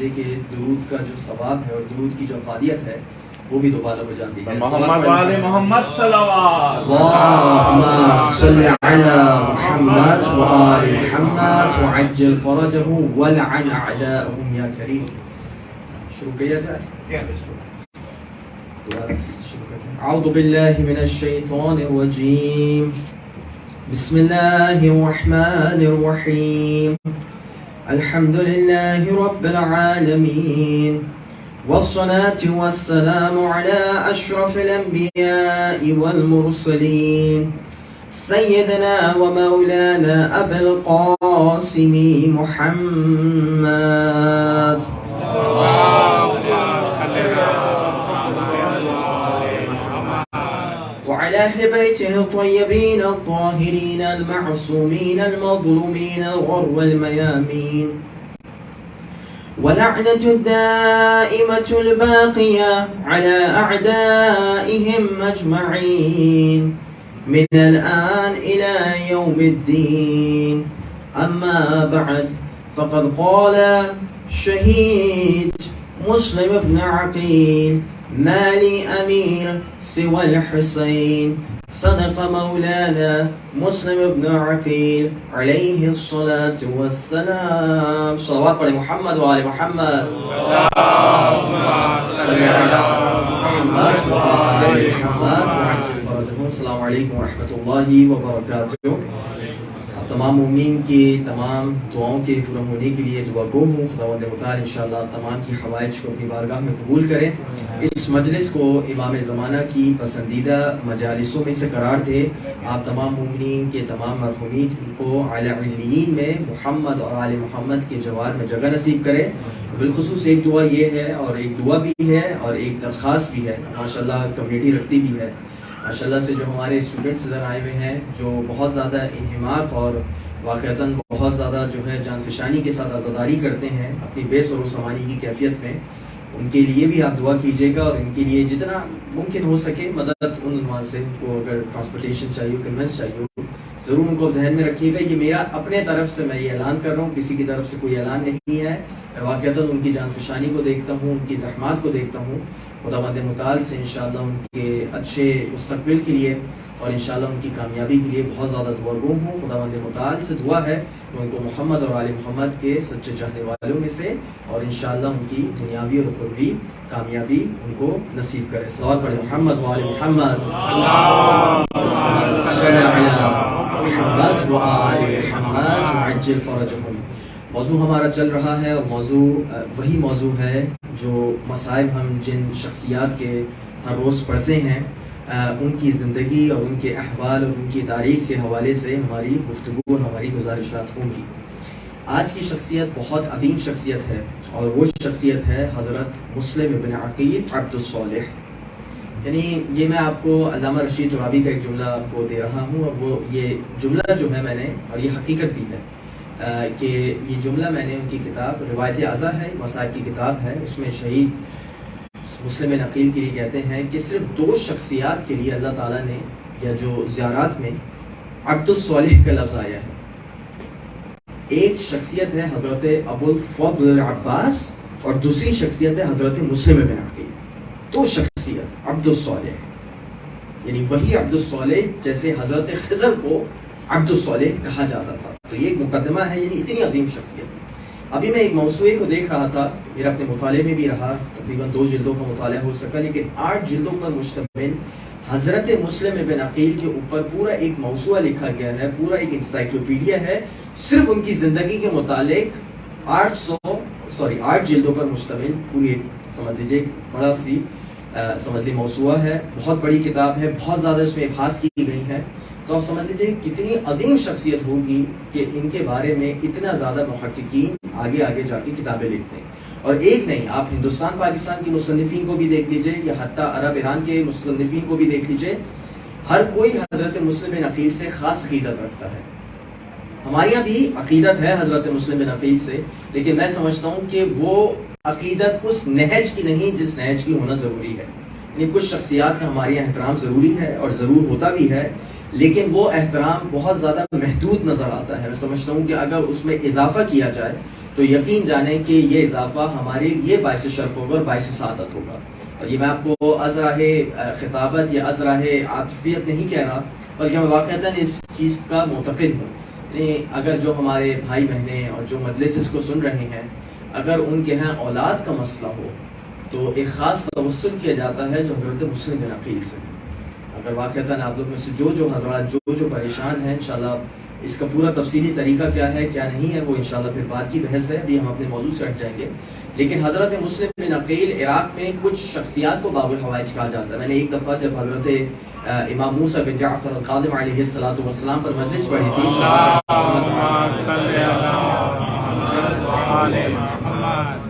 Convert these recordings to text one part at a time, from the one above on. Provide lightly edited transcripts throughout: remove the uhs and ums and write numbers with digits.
دیجیے کہ درود کا جو ثواب ہے اور درود کی جو افادیت ہے وہ بھی دوبارہ ہو جاتی ہے. محمد وآل محمد صلوات. اللهم صل على محمد وآل محمد وعجل فرجهم ولعن اعداءهم يا كريم. شروع کیا جائے. اعوذ باللہ من الشیطان الرجیم. بسم اللہ الرحمن الرحیم. الحمد للہ رب العالمین والصلاة والسلام على أشرف الأنبياء والمرسلين سيدنا ومولانا أبي القاسم محمد وعلى أهل بيته الطيبين الطاهرين المعصومين المظلومين الغر والميامين ولعنة الدائمة الباقية على أعدائهم أجمعين من الآن إلى يوم الدين. أما بعد فقد قال شهيد مسلم بن عقيل ما لي أمير سوى الحسين. صدق مولانا مسلم بن عقيل عليه الصلاة والسلام. صلوات على محمد وآل محمد. اللهم صل على محمد وآل محمد وعجل فرجهم. السلام علیکم ورحمۃ اللہ وبرکاتہ. تمام مومنین کی تمام دعاؤں کے پورا ہونے کے لیے دعا گو ہوں. خداوند متعال انشاءاللہ تمام کی حوائج کو اپنی بارگاہ میں قبول کریں. اس مجلس کو امام زمانہ کی پسندیدہ مجالسوں میں سے قرار دے. آپ تمام مومنین کے تمام مرحومین کو اعلی علیین میں محمد اور آل محمد کے جوار میں جگہ نصیب کرے. بالخصوص ایک دعا یہ ہے اور ایک دعا بھی ہے اور ایک درخواست بھی ہے. ماشاءاللہ کمیونٹی رکھتی بھی ہے ماشاءاللہ سے جو ہمارے اسٹوڈنٹس ادھر آئے ہوئے ہیں جو بہت زیادہ انہماک اور واقعتاً بہت زیادہ جو ہے جان فشانی کے ساتھ عزاداری کرتے ہیں اپنی بے سر و سامانی کی کیفیت میں. ان کے لیے بھی آپ دعا کیجیے گا اور ان کے لیے جتنا ممکن ہو سکے مدد ان عنوان سے. ان کو اگر ٹرانسپورٹیشن چاہیے ہو کنوینس چاہیے ہو ضرور ان کو ذہن میں رکھیے گا. یہ میرا اپنے طرف سے میں یہ اعلان کر رہا ہوں, کسی کی طرف سے کوئی اعلان نہیں ہے. میں واقعتاً ان کی جان فشانی کو دیکھتا ہوں, ان کی زحمات کو دیکھتا ہوں. خداوند متعال سے انشاءاللہ ان کے اچھے مستقبل کے لیے اور انشاءاللہ ان کی کامیابی کے لیے بہت زیادہ دعا گو ہوں. خداوند متعال سے دعا ہے کہ ان کو محمد اور آل محمد کے سچے چاہنے والوں میں سے اور انشاءاللہ ان کی دنیاوی اور اخروی کامیابی ان کو نصیب کرے. صلوات پڑھیں محمد وآل محمد. محمد وآل محمد وعجل فرجهم. موضوع ہمارا چل رہا ہے اور موضوع وہی موضوع ہے جو مصائب ہم جن شخصیات کے ہر روز پڑھتے ہیں ان کی زندگی اور ان کے احوال اور ان کی تاریخ کے حوالے سے ہماری گفتگو اور ہماری گزارشات ہوں گی. آج کی شخصیت بہت عظیم شخصیت ہے اور وہ شخصیت ہے حضرت مسلم بن عقیل عبد الصالح. یعنی یہ میں آپ کو علامہ رشید ترابی کا ایک جملہ آپ کو دے رہا ہوں اور وہ یہ جملہ جو ہے میں نے اور یہ حقیقت بھی ہے کہ یہ جملہ میں نے ان کی کتاب روایت اعضا ہے مصائب کی کتاب ہے اس میں شہید مسلم بن عقیل کے لیے کہتے ہیں کہ صرف 2 شخصیات کے لیے اللہ تعالیٰ نے یا جو زیارات میں عبد الصالح کا لفظ آیا ہے. ایک شخصیت ہے حضرت ابو الفضل العباس اور دوسری شخصیت ہے حضرت مسلم بن عقیل. 2 شخصیت عبد الصالح یعنی وہی عبد الصالح جیسے حضرت خضر کو عبد الصالح کہا جاتا تھا. تو یہ ایک مقدمہ ہے یعنی اتنی عظیم شخصیت. ابھی میں ایک موضوعے کو دیکھ رہا تھا میرا اپنے مطالعے میں بھی رہا تقریباً 2 جلدوں کا مطالعہ ہو سکا لیکن 8 جلدوں پر مشتمل حضرت مسلم بن عقیل کے اوپر پورا ایک موضوع لکھا گیا ہے, پورا ایک انسائکلوپیڈیا ہے صرف ان کی زندگی کے متعلق. 8 جلدوں پر مشتمل پوری ایک سمجھ لیجیے بڑا سی سمجھ لی موضوع ہے. بہت بڑی کتاب ہے, بہت زیادہ اس میں ابحاث کی گئی ہے. تو آپ سمجھ لیجیے کتنی عظیم شخصیت ہوگی کہ ان کے بارے میں اتنا زیادہ محققین آگے جا کے کتابیں لکھتے ہیں. اور ایک نہیں, آپ ہندوستان پاکستان کے مصنفین کو بھی دیکھ لیجئے یا حتیٰ عرب ایران کے مصنفین کو بھی دیکھ لیجئے, ہر کوئی حضرت مسلم بن عقیل سے خاص عقیدت رکھتا ہے. ہمارے یہاں بھی عقیدت ہے حضرت مسلم بن عقیل سے, لیکن میں سمجھتا ہوں کہ وہ عقیدت اس نہج کی نہیں جس نہج کی ہونا ضروری ہے. یعنی کچھ شخصیات کا ہمارے یہاں احترام ضروری ہے اور ضرور ہوتا بھی ہے, لیکن وہ احترام بہت زیادہ محدود نظر آتا ہے. میں سمجھتا ہوں کہ اگر اس میں اضافہ کیا جائے تو تو یقین جانیں کہ یہ اضافہ ہمارے لیے باعث شرف ہوگا اور باعث سعادت ہوگا. اور یہ میں آپ کو ازراہ خطابت یا ازراہ عاطفیت نہیں کہہ رہا، بلکہ میں واقعتاً اس چیز کا معتقد ہوں. یعنی اگر جو ہمارے بھائی بہنیں اور جو مجلس اس کو سن رہے ہیں، اگر ان کے ہاں اولاد کا مسئلہ ہو تو ایک خاص توسل کیا جاتا ہے جو حضرت مسلم بن عقیل سے ہے. اگر واقعتاً آپ لوگ میں سے جو حضرات جو پریشان ہیں، انشاءاللہ اس کا پورا تفصیلی طریقہ کیا ہے کیا نہیں ہے وہ انشاءاللہ پھر بعد کی بحث ہے، ابھی ہم اپنے موضوع سے ہٹ جائیں گے. لیکن حضرت مسلم بن عقیل عراق میں کچھ شخصیات کو باب الحوائج کہا جاتا ہے. میں نے ایک دفعہ جب حضرت امام موسیٰ بن جعفر القادم علیہ السلام پر مجلس پڑھی تھی،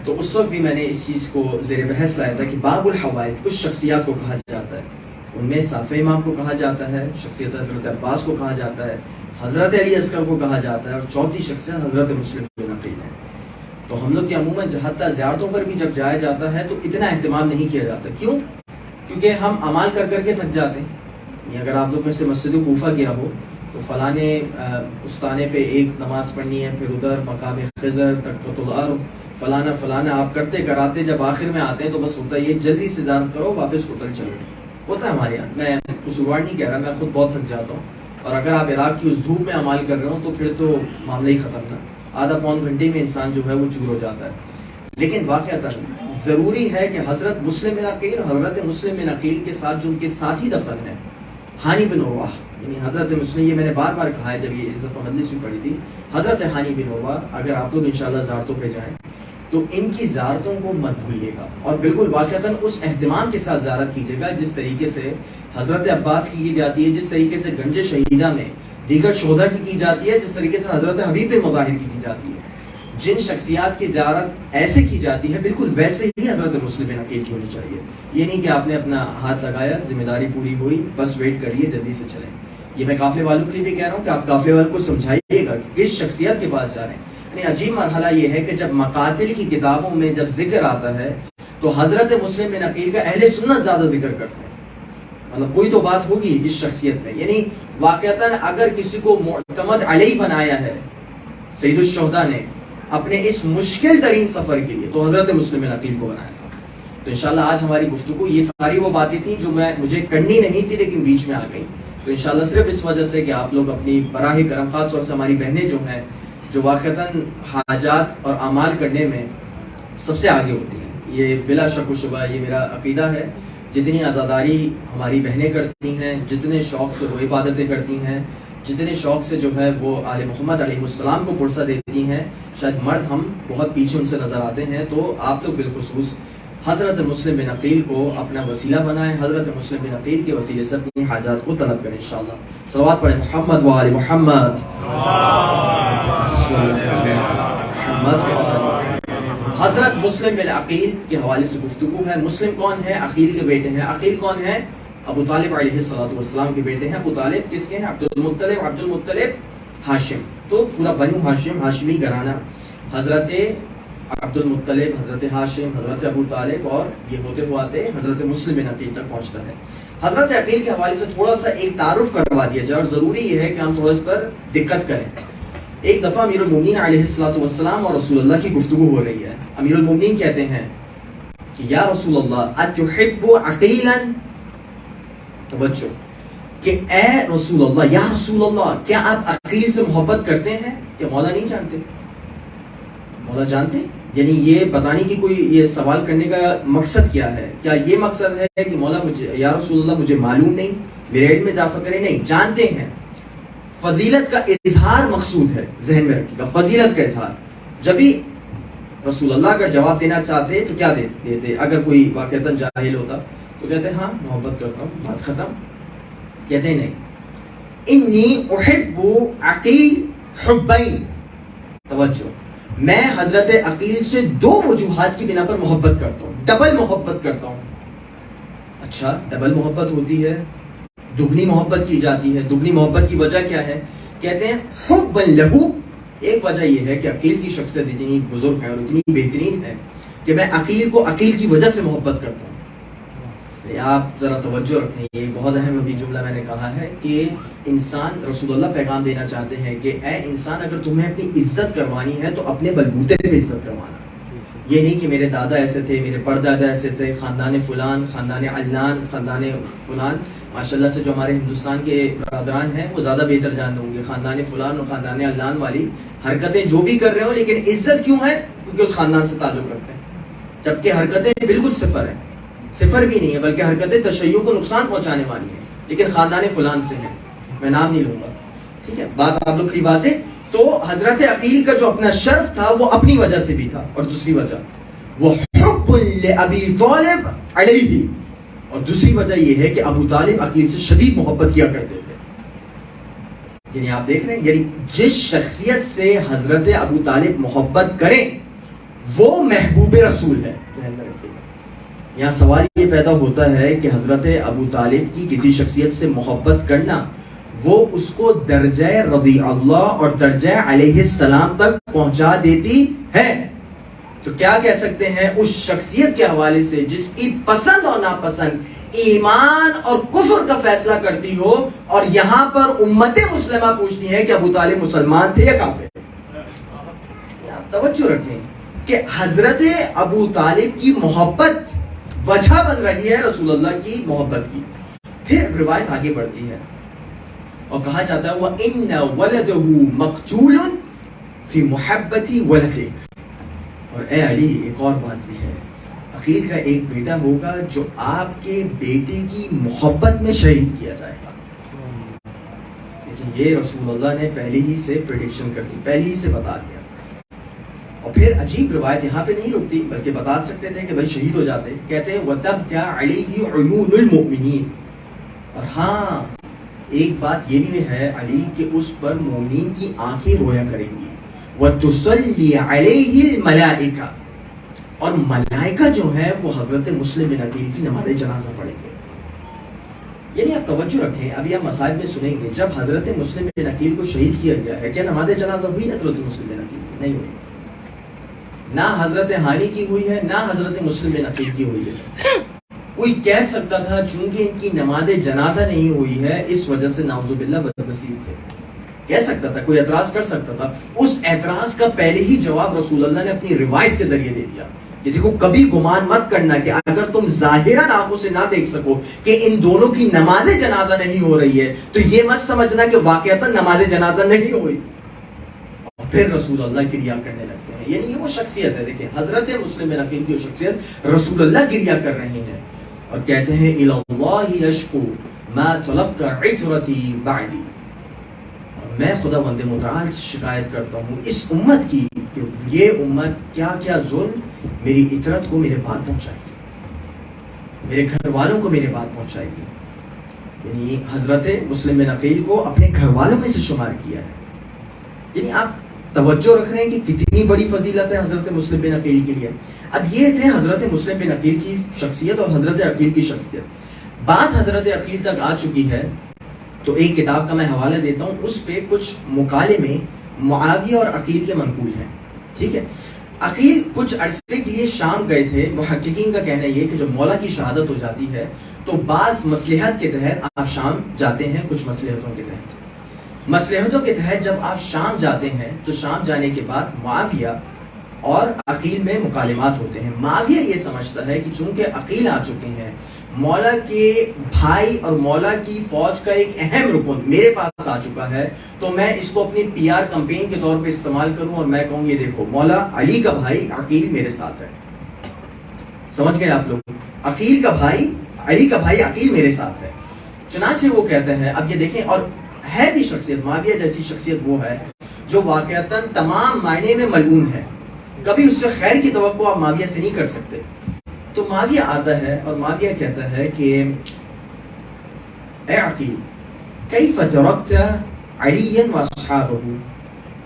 تو اس وقت بھی میں نے اس چیز کو زیر بحث لایا تھا کہ باب الحوائج کچھ شخصیات کو کہا جاتا ہے. ان میں صافی امام کو کہا جاتا ہے، شخصیت حضرت عباس کو کہا جاتا ہے، حضرت علی اصغر کو کہا جاتا ہے، اور چوتھی شخصیت حضرت مسلم بن عقیل ہے. تو ہم لوگ کے عموماً حتیٰ زیارتوں پر بھی جب جایا جاتا ہے تو اتنا اہتمام نہیں کیا جاتا. کیوں؟ کیونکہ ہم اعمال کر کے تھک جاتے ہیں. اگر آپ لوگ میں سے مسجد کوفہ گیا ہو تو فلانے استانے پہ ایک نماز پڑھنی ہے، پھر ادھر مقام خضر، تقۃ الارض، فلانا آپ کرتے کراتے جب آخر میں آتے ہیں تو بس ہوتا ہے یہ جلدی سے زیارت کرو واپس ہوٹل چلو. ہوتا ہے ہمارے یہاں، میں قصوروار نہیں کہہ رہا، میں خود بہت تھک جاتا ہوں. اور اگر آپ عراق کی اس دھوپ میں عمال کر رہے ہو تو پھر تو معاملہ ہی ختم نا. آدھا پون گھنٹے میں انسان جو ہے وہ چور ہو جاتا ہے. لیکن واقعتاً ضروری ہے کہ حضرت مسلم بن عقیل، حضرت مسلم بن عقیل کے ساتھ جو ان کے ساتھی دفن ہیں ہانی بن عروہ، یعنی حضرت مسلم، یہ میں نے بار کہا ہے جب یہ اس دفعہ مجلس میں پڑھی تھی، حضرت ہانی بن عروہ، اگر آپ لوگ انشاءاللہ زیارتوں پہ جائیں تو ان کی زیارتوں کو مت بھولیے گا، اور بالکل واقعتاً اس اہتمام کے ساتھ زیارت کیجیے گا جس طریقے سے حضرت عباس کی جاتی ہے، جس طریقے سے گنج شہیدہ میں دیگر شہداء کی جاتی ہے، جس طریقے سے حضرت حبیب بن مظاہر کی جاتی ہے. جن شخصیات کی زیارت ایسے کی جاتی ہے بالکل ویسے ہی حضرت مسلم بن عقیل کی ہونی چاہیے. یہ نہیں کہ آپ نے اپنا ہاتھ لگایا، ذمہ داری پوری ہوئی، بس ویٹ کریے جلدی سے چلیں. یہ میں قافلے والوں کے لیے بھی کہہ رہا ہوں کہ آپ قافلے والوں کو سمجھائیے گا کہ کس شخصیت کے پاس جا رہے ہیں. یعنی عجیب مرحلہ یہ ہے کہ جب مقاتل کی کتابوں میں جب ذکر آتا ہے تو حضرت مسلم بن عقیل کا اہل سنت زیادہ ذکر کرتے ہیں. مطلب کوئی تو بات ہوگی اس شخصیت میں. یعنی واقعتاً اگر کسی کو معتمد علیہ بنایا ہے سید الشہداء نے اپنے اس مشکل ترین سفر کے لیے تو حضرت مسلم بن عقیل کو بنایا تھا. تو انشاءاللہ آج ہماری گفتگو یہ ساری وہ باتیں تھیں جو مجھے کرنی نہیں تھی لیکن بیچ میں آ گئی. تو انشاءاللہ صرف اس وجہ سے کہ آپ لوگ اپنی براہ کرم، خاص طور سے ہماری بہنیں جو ہیں جو واقعتاً حاجات اور اعمال کرنے میں سب سے آگے ہوتی ہیں، یہ بلا شک و شبہ یہ میرا عقیدہ ہے. جتنی عزاداری ہماری بہنیں کرتی ہیں، جتنے شوق سے وہ عبادتیں کرتی ہیں، جتنے شوق سے جو ہے وہ آل محمد علیہ السلام کو پرسہ دیتی ہیں، شاید مرد ہم بہت پیچھے ان سے نظر آتے ہیں. تو آپ لوگ بالخصوص حضرت مسلم بن عقیل کو اپنا وسیلہ بنائیں، حضرت مسلم بن عقیل کے وسیلے سے اپنی حاجات کو طلب کریں انشاءاللہ. صلوات پڑھیں محمد و آل محمد. حضرت مسلم بن عقیل کے حوالے سے گفتگو ہے. مسلم کون ہے؟ عقیل کے بیٹے ہیں. عقیل کون ہے؟ ابو طالب علیہ السلام کے بیٹے ہیں. ابو طالب کس کے ہیں؟ عبد المطلب ہاشم. تو پورا بنو ہاشم، ہاشمی گھرانہ، حضرت عبد المطلب، حضرت ہاشم، حضرت ابو طالب، اور یہ ہوتے ہوئے آتے حضرت مسلم بن عقیل تک پہنچتا ہے. حضرت عقیل کے حوالے سے تھوڑا سا ایک تعارف کروا دیا جائے، اور ضروری یہ ہے کہ ہم تھوڑا اس پر دقت کریں. ایک دفعہ امیر المومنین علیہ السلام اور رسول اللہ کی گفتگو ہو رہی ہے. امیر المومنین کہتے ہیں کہ یا رسول اللہ اتحب عقیلا، توجہ، کہ اے رسول اللہ، یا رسول اللہ کیا آپ عقیل سے محبت کرتے ہیں؟ کہ مولا نہیں جانتے؟ مولا جانتے؟ یعنی یہ بتانے کی کوئی، یہ سوال کرنے کا مقصد کیا ہے؟ کیا یہ مقصد ہے کہ مولا مجھے، یا رسول اللہ مجھے معلوم نہیں، میرے علم میں اضافہ کریں؟ نہیں، جانتے ہیں. فضیلت کا اظہار مقصود ہے، ذہن میں رکھیے گا، فضیلت کا اظہار. جب بھی رسول اللہ اگر جواب دینا چاہتے تو کیا دیتے؟ اگر کوئی واقعتاً جاہل ہوتا تو کہتے ہاں محبت کرتا ہوں، بات ختم. کہتے ہیں نہیں، انی احب عقیل حبین، توجہ، میں حضرت عقیل سے دو وجوہات کی بنا پر محبت کرتا ہوں، ڈبل محبت کرتا ہوں. اچھا، ڈبل محبت ہوتی ہے، دگنی محبت کی جاتی ہے. دگنی محبت کی وجہ کیا ہے؟ کہتے ہیں حبا لہو، ایک وجہ یہ ہے کہ عقیل کی شخصیت اتنی بزرگ ہے اور اتنی بہترین ہے کہ میں عقیل کو عقیل کی وجہ سے محبت کرتا ہوں. آپ ذرا توجہ رکھیں، یہ بہت اہم ابھی جملہ میں نے کہا ہے کہ انسان، رسول اللہ پیغام دینا چاہتے ہیں کہ اے انسان اگر تمہیں اپنی عزت کروانی ہے تو اپنے بلبوتے پہ عزت کروانا. یہ نہیں کہ میرے دادا ایسے تھے، میرے پردادا ایسے تھے، خاندان فلان، خاندان علان، خاندان فلان. ماشاءاللہ سے جو ہمارے ہندوستان کے برادران ہیں وہ زیادہ بہتر جانتے ہوں گے، خاندان فلان اور خاندان علان والی حرکتیں جو بھی کر رہے ہو لیکن عزت کیوں ہے؟ کیونکہ اس خاندان سے تعلق رکھتے ہیں. جبکہ حرکتیں بالکل صفر ہیں، صفر بھی نہیں ہے بلکہ حرکتیں تشیع کو نقصان پہنچانے والی ہیں، لیکن خاندان فلان سے ہیں، میں نام نہیں لوں گا. ٹھیک ہے، بات آپ لوگ کی واضح. تو حضرت عقیل کا جو اپنا شرف تھا وہ اپنی وجہ سے بھی تھا، اور دوسری وجہ وہ حب لأبی طالب علیہ، اور دوسری وجہ یہ ہے کہ ابو طالب عقیل سے شدید محبت کیا کرتے تھے. یعنی آپ دیکھ رہے ہیں، یعنی جس شخصیت سے حضرت ابو طالب محبت کریں وہ محبوب رسول ہے. ذہن میں رکھیے. یہاں سوال یہ پیدا ہوتا ہے کہ حضرت ابو طالب کی کسی شخصیت سے محبت کرنا وہ اس کو درجہ رضی اللہ اور درجہ علیہ السلام تک پہنچا دیتی ہے. تو کیا کہہ سکتے ہیں اس شخصیت کے حوالے سے جس کی پسند اور ناپسند ایمان اور کفر کا فیصلہ کرتی ہو، اور یہاں پر امت مسلمہ پوچھتی ہے کہ ابو طالب مسلمان تھے یا کافر؟ آپ توجہ رکھیں کہ حضرت ابو طالب کی محبت وجہ بن رہی ہے رسول اللہ کی محبت کی. پھر روایت آگے بڑھتی ہے اور کہا جاتا ہے وَإِنَّ وَلَدَهُ مَقْتُولٌ فِي مُحَبَّةِ وَلَدِكَ. اور اے علی ایک اور بات بھی ہے، عقیل کا ایک بیٹا ہوگا جو آپ کے بیٹے کی محبت میں شہید کیا جائے گا. لیکن یہ رسول اللہ نے پہلے ہی سے پریڈکشن کر دی، پہلے ہی سے بتا دیا. اور پھر عجیب روایت یہاں پہ نہیں رکتی بلکہ بتا سکتے تھے کہ بھائی شہید ہو جاتے. کہتے ہیں وَتَبْكَى عَلَيْهِ عُيُونُ الْمُؤْمِنِينَ. اور ہاں ایک بات یہ بھی ہے علی کہ اس پر مومنین کی آنکھیں رویا کریں گی. وَتُصَلِّي عَلَيْهِ الْمَلَائِكَةُ. اور ملائکہ جو ہے وہ حضرت مسلم بن عقیل کی نماز جنازہ پڑھیں گے. یعنی آپ توجہ رکھیں، ابھی آپ مصائب میں سنیں گے جب حضرت مسلم بن عقیل کو شہید کیا گیا ہے، کیا نماز جنازہ ہوئی حضرت مسلم بن عقیل کی؟ نہیں ہوئی. نہ حضرت ہانی کی ہوئی ہے، نہ حضرت مسلم بن عقیل کی ہوئی ہے. کوئی کہہ سکتا تھا چونکہ ان کی نماز جنازہ نہیں ہوئی ہے اس وجہ سے نعوذ باللہ بدنصیب تھے، کہہ سکتا تھا، کوئی اعتراض کر سکتا تھا. اس اعتراض کا پہلے ہی جواب رسول اللہ نے اپنی روایت کے ذریعے دے دیا کہ دیکھو کبھی گمان مت کرنا کہ اگر تم ظاہراً آنکھوں سے نہ دیکھ سکو کہ ان دونوں کی نماز جنازہ نہیں ہو رہی ہے تو یہ مت سمجھنا کہ واقعتاً نماز جنازہ نہیں ہوئی. پھر رسول اللہ گریا کرنے لگتے ہیں. یعنی یہ وہ شخصیت ہے، دیکھیں حضرت مسلم بن عقیل کی شخصیت، رسول اللہ گریا کر رہے ہیں اور کہتے ہیں اِلَى اللَّهِ يَشْكُو مَا تَلَقَّ عِتْرَتِي بَعْدِي. اور میں خدا بند متعال سے شکایت کرتا ہوں اس امت کی کہ یہ امت کیا کیا ظلم میری عطرت کو میرے بعد پہنچائے گی، میرے گھر والوں کو میرے بعد پہنچائے گی. یعنی حضرت مسلم بن عقیل کو اپنے گھر والوں میں سے شمار کیا ہے. یعنی آپ توجہ رکھ رہے ہیں کہ کتنی بڑی فضیلت ہے حضرت مسلم بن عقیل کے لیے. اب یہ تھے حضرت مسلم بن عقیل کی شخصیت اور حضرت عقیل کی شخصیت. بات حضرت عقیل تک آ چکی ہے تو ایک کتاب کا میں حوالہ دیتا ہوں، اس پہ کچھ مکالمے معاویہ اور عقیل کے منقول ہیں. ٹھیک ہے، عقیل کچھ عرصے کے لیے شام گئے تھے. محققین کا کہنا یہ کہ جب مولا کی شہادت ہو جاتی ہے تو بعض مصلحت کے تحت آپ شام جاتے ہیں. کچھ مصلحتوں کے تحت جب آپ شام جاتے ہیں تو شام جانے کے بعد معاویہ اور عقیل میں مکالمات ہوتے ہیں. معاویہ یہ سمجھتا ہے کہ چونکہ عقیل آ چکے ہیں، مولا کے بھائی اور مولا کی فوج کا ایک اہم رکن میرے پاس آ چکا ہے، تو میں اس کو اپنی پی آر کمپین کے طور پہ استعمال کروں اور میں کہوں یہ دیکھو مولا علی کا بھائی عقیل میرے ساتھ ہے. سمجھ گئے آپ لوگ؟ عقیل کا بھائی، علی کا بھائی عقیل میرے ساتھ ہے. چنانچہ وہ کہتے ہیں، اب یہ دیکھیں، اور ہے بھی شخصیت معاویہ جیسی شخصیت وہ ہے جو واقعتاً تمام معنی میں ملعون ہے. کبھی اس سے خیر کی توقع آپ معاویہ سے نہیں کر سکتے. تو معاویہ آتا ہے اور معاویہ کہتا ہے کہ اے عقیل کیف ترکت علیاً واصحابہ.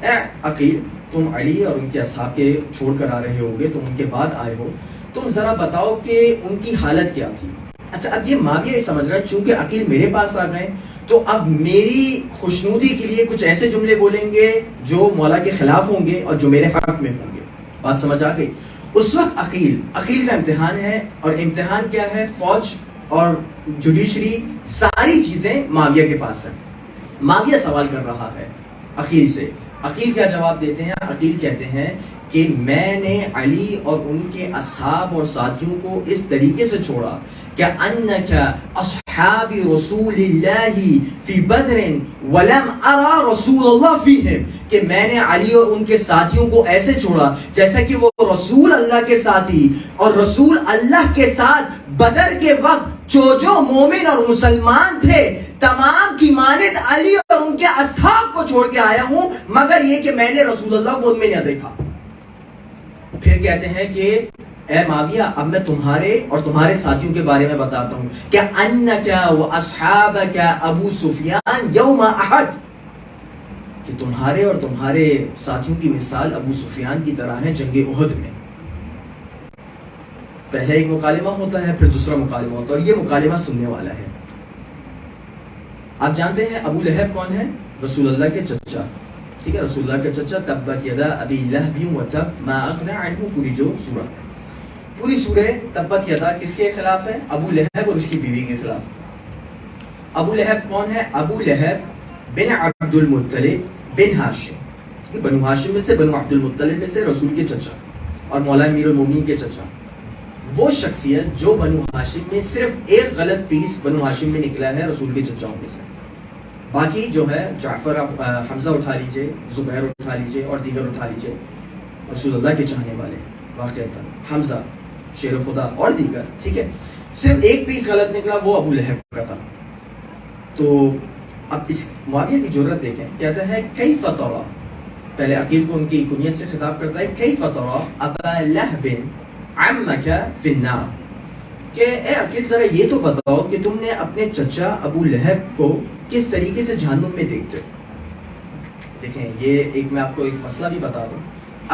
اے عقیل تم علی اور ان کے اصحاب کے چھوڑ کر آ رہے ہوگے، تم ان کے بعد آئے ہو، تم ذرا بتاؤ کہ ان کی حالت کیا تھی. اچھا اب یہ معاویہ یہ سمجھ رہا ہے چونکہ عقیل میرے پاس آ گئے تو اب میری خوشنودی کے لیے کچھ ایسے جملے بولیں گے جو مولا کے خلاف ہوں گے اور جو میرے حق میں ہوں گے. بات سمجھ آ گئی؟ اس وقت عقیل کا امتحان ہے، اور امتحان کیا ہے؟ فوج اور جوڈیشری ساری چیزیں معاویہ کے پاس ہیں. معاویہ سوال کر رہا ہے عقیل سے. عقیل کیا جواب دیتے ہیں؟ عقیل کہتے ہیں کہ میں نے علی اور ان کے اصحاب اور ساتھیوں کو اس طریقے سے چھوڑا کہ انک اصحاب رسول اللہ فی بدر ولم ارى رسول اللہ فیہم، کہ میں نے علی اور ان کے ساتھیوں کو ایسے چھوڑا جیسا کہ وہ رسول اللہ کے ساتھی اور رسول اللہ کے ساتھ بدر کے وقت جو مومن اور مسلمان تھے تمام کی مانند علی اور ان کے اصحاب کو چھوڑ کے آیا ہوں، مگر یہ کہ میں نے رسول اللہ کو ان میں نہ دیکھا. پھر کہتے ہیں کہ اے معاویہ اب میں تمہارے اور تمہارے ساتھیوں کے بارے میں بتاتا ہوں کہ انکا و اصحابکا ابو سفیان یوم احد، کہ تمہارے اور تمہارے ساتھیوں کی مثال ابو سفیان کی طرح ہے جنگ احد میں. پہلے ایک مکالمہ ہوتا ہے، پھر دوسرا مکالمہ ہوتا ہے، اور یہ مکالمہ سننے والا ہے. آپ جانتے ہیں ابو لہب کون ہے؟ رسول اللہ کے چچا. ٹھیک ہے، رسول اللہ کے چچا. تبت یدا ابی لہب وتب ما اغنى عنہ، پوری جو سورہ ہے، پوری سورہ تبت یدا کس کے خلاف ہے؟ ابو لہب اور اس کی بیوی کے خلاف. ابو لہب کون ہے؟ ابو لہب بن عبد المطلب بن ہاشم، بنو ہاشم میں سے، بنو عبد المطلب میں سے، رسول کے چچا اور مولا امیر المومنین کے چچا. وہ شخصیت جو بنو ہاشم میں صرف ایک غلط پیس بنو ہاشم میں نکلا ہے رسول کے چچاؤں میں سے، باقی جو ہے جعفر، حمزہ اٹھا لیجئے، زبیر اٹھا لیجئے اور دیگر اٹھا لیجئے، رسول اللہ کے چاہنے والے واقعتاً، حمزہ شیر خدا اور دیگر. ٹھیک ہے، صرف ایک پیس غلط نکلا، وہ ابو لہب کا تھا. تو اب اس معاویہ کی جرت دیکھیں، کہتا ہے کیف تری، پہلے عقیل کو ان کی کنیت سے خطاب کرتا ہے، کیف تری ابا لہب عمک فی النار، کہ اے عقیل ذرا یہ تو بتاؤ کہ تم نے اپنے چچا ابو لہب کو کس طریقے سے جہنم میں دیکھتے ہو. دیکھیں یہ ایک میں آپ کو ایک مسئلہ بھی بتا دوں،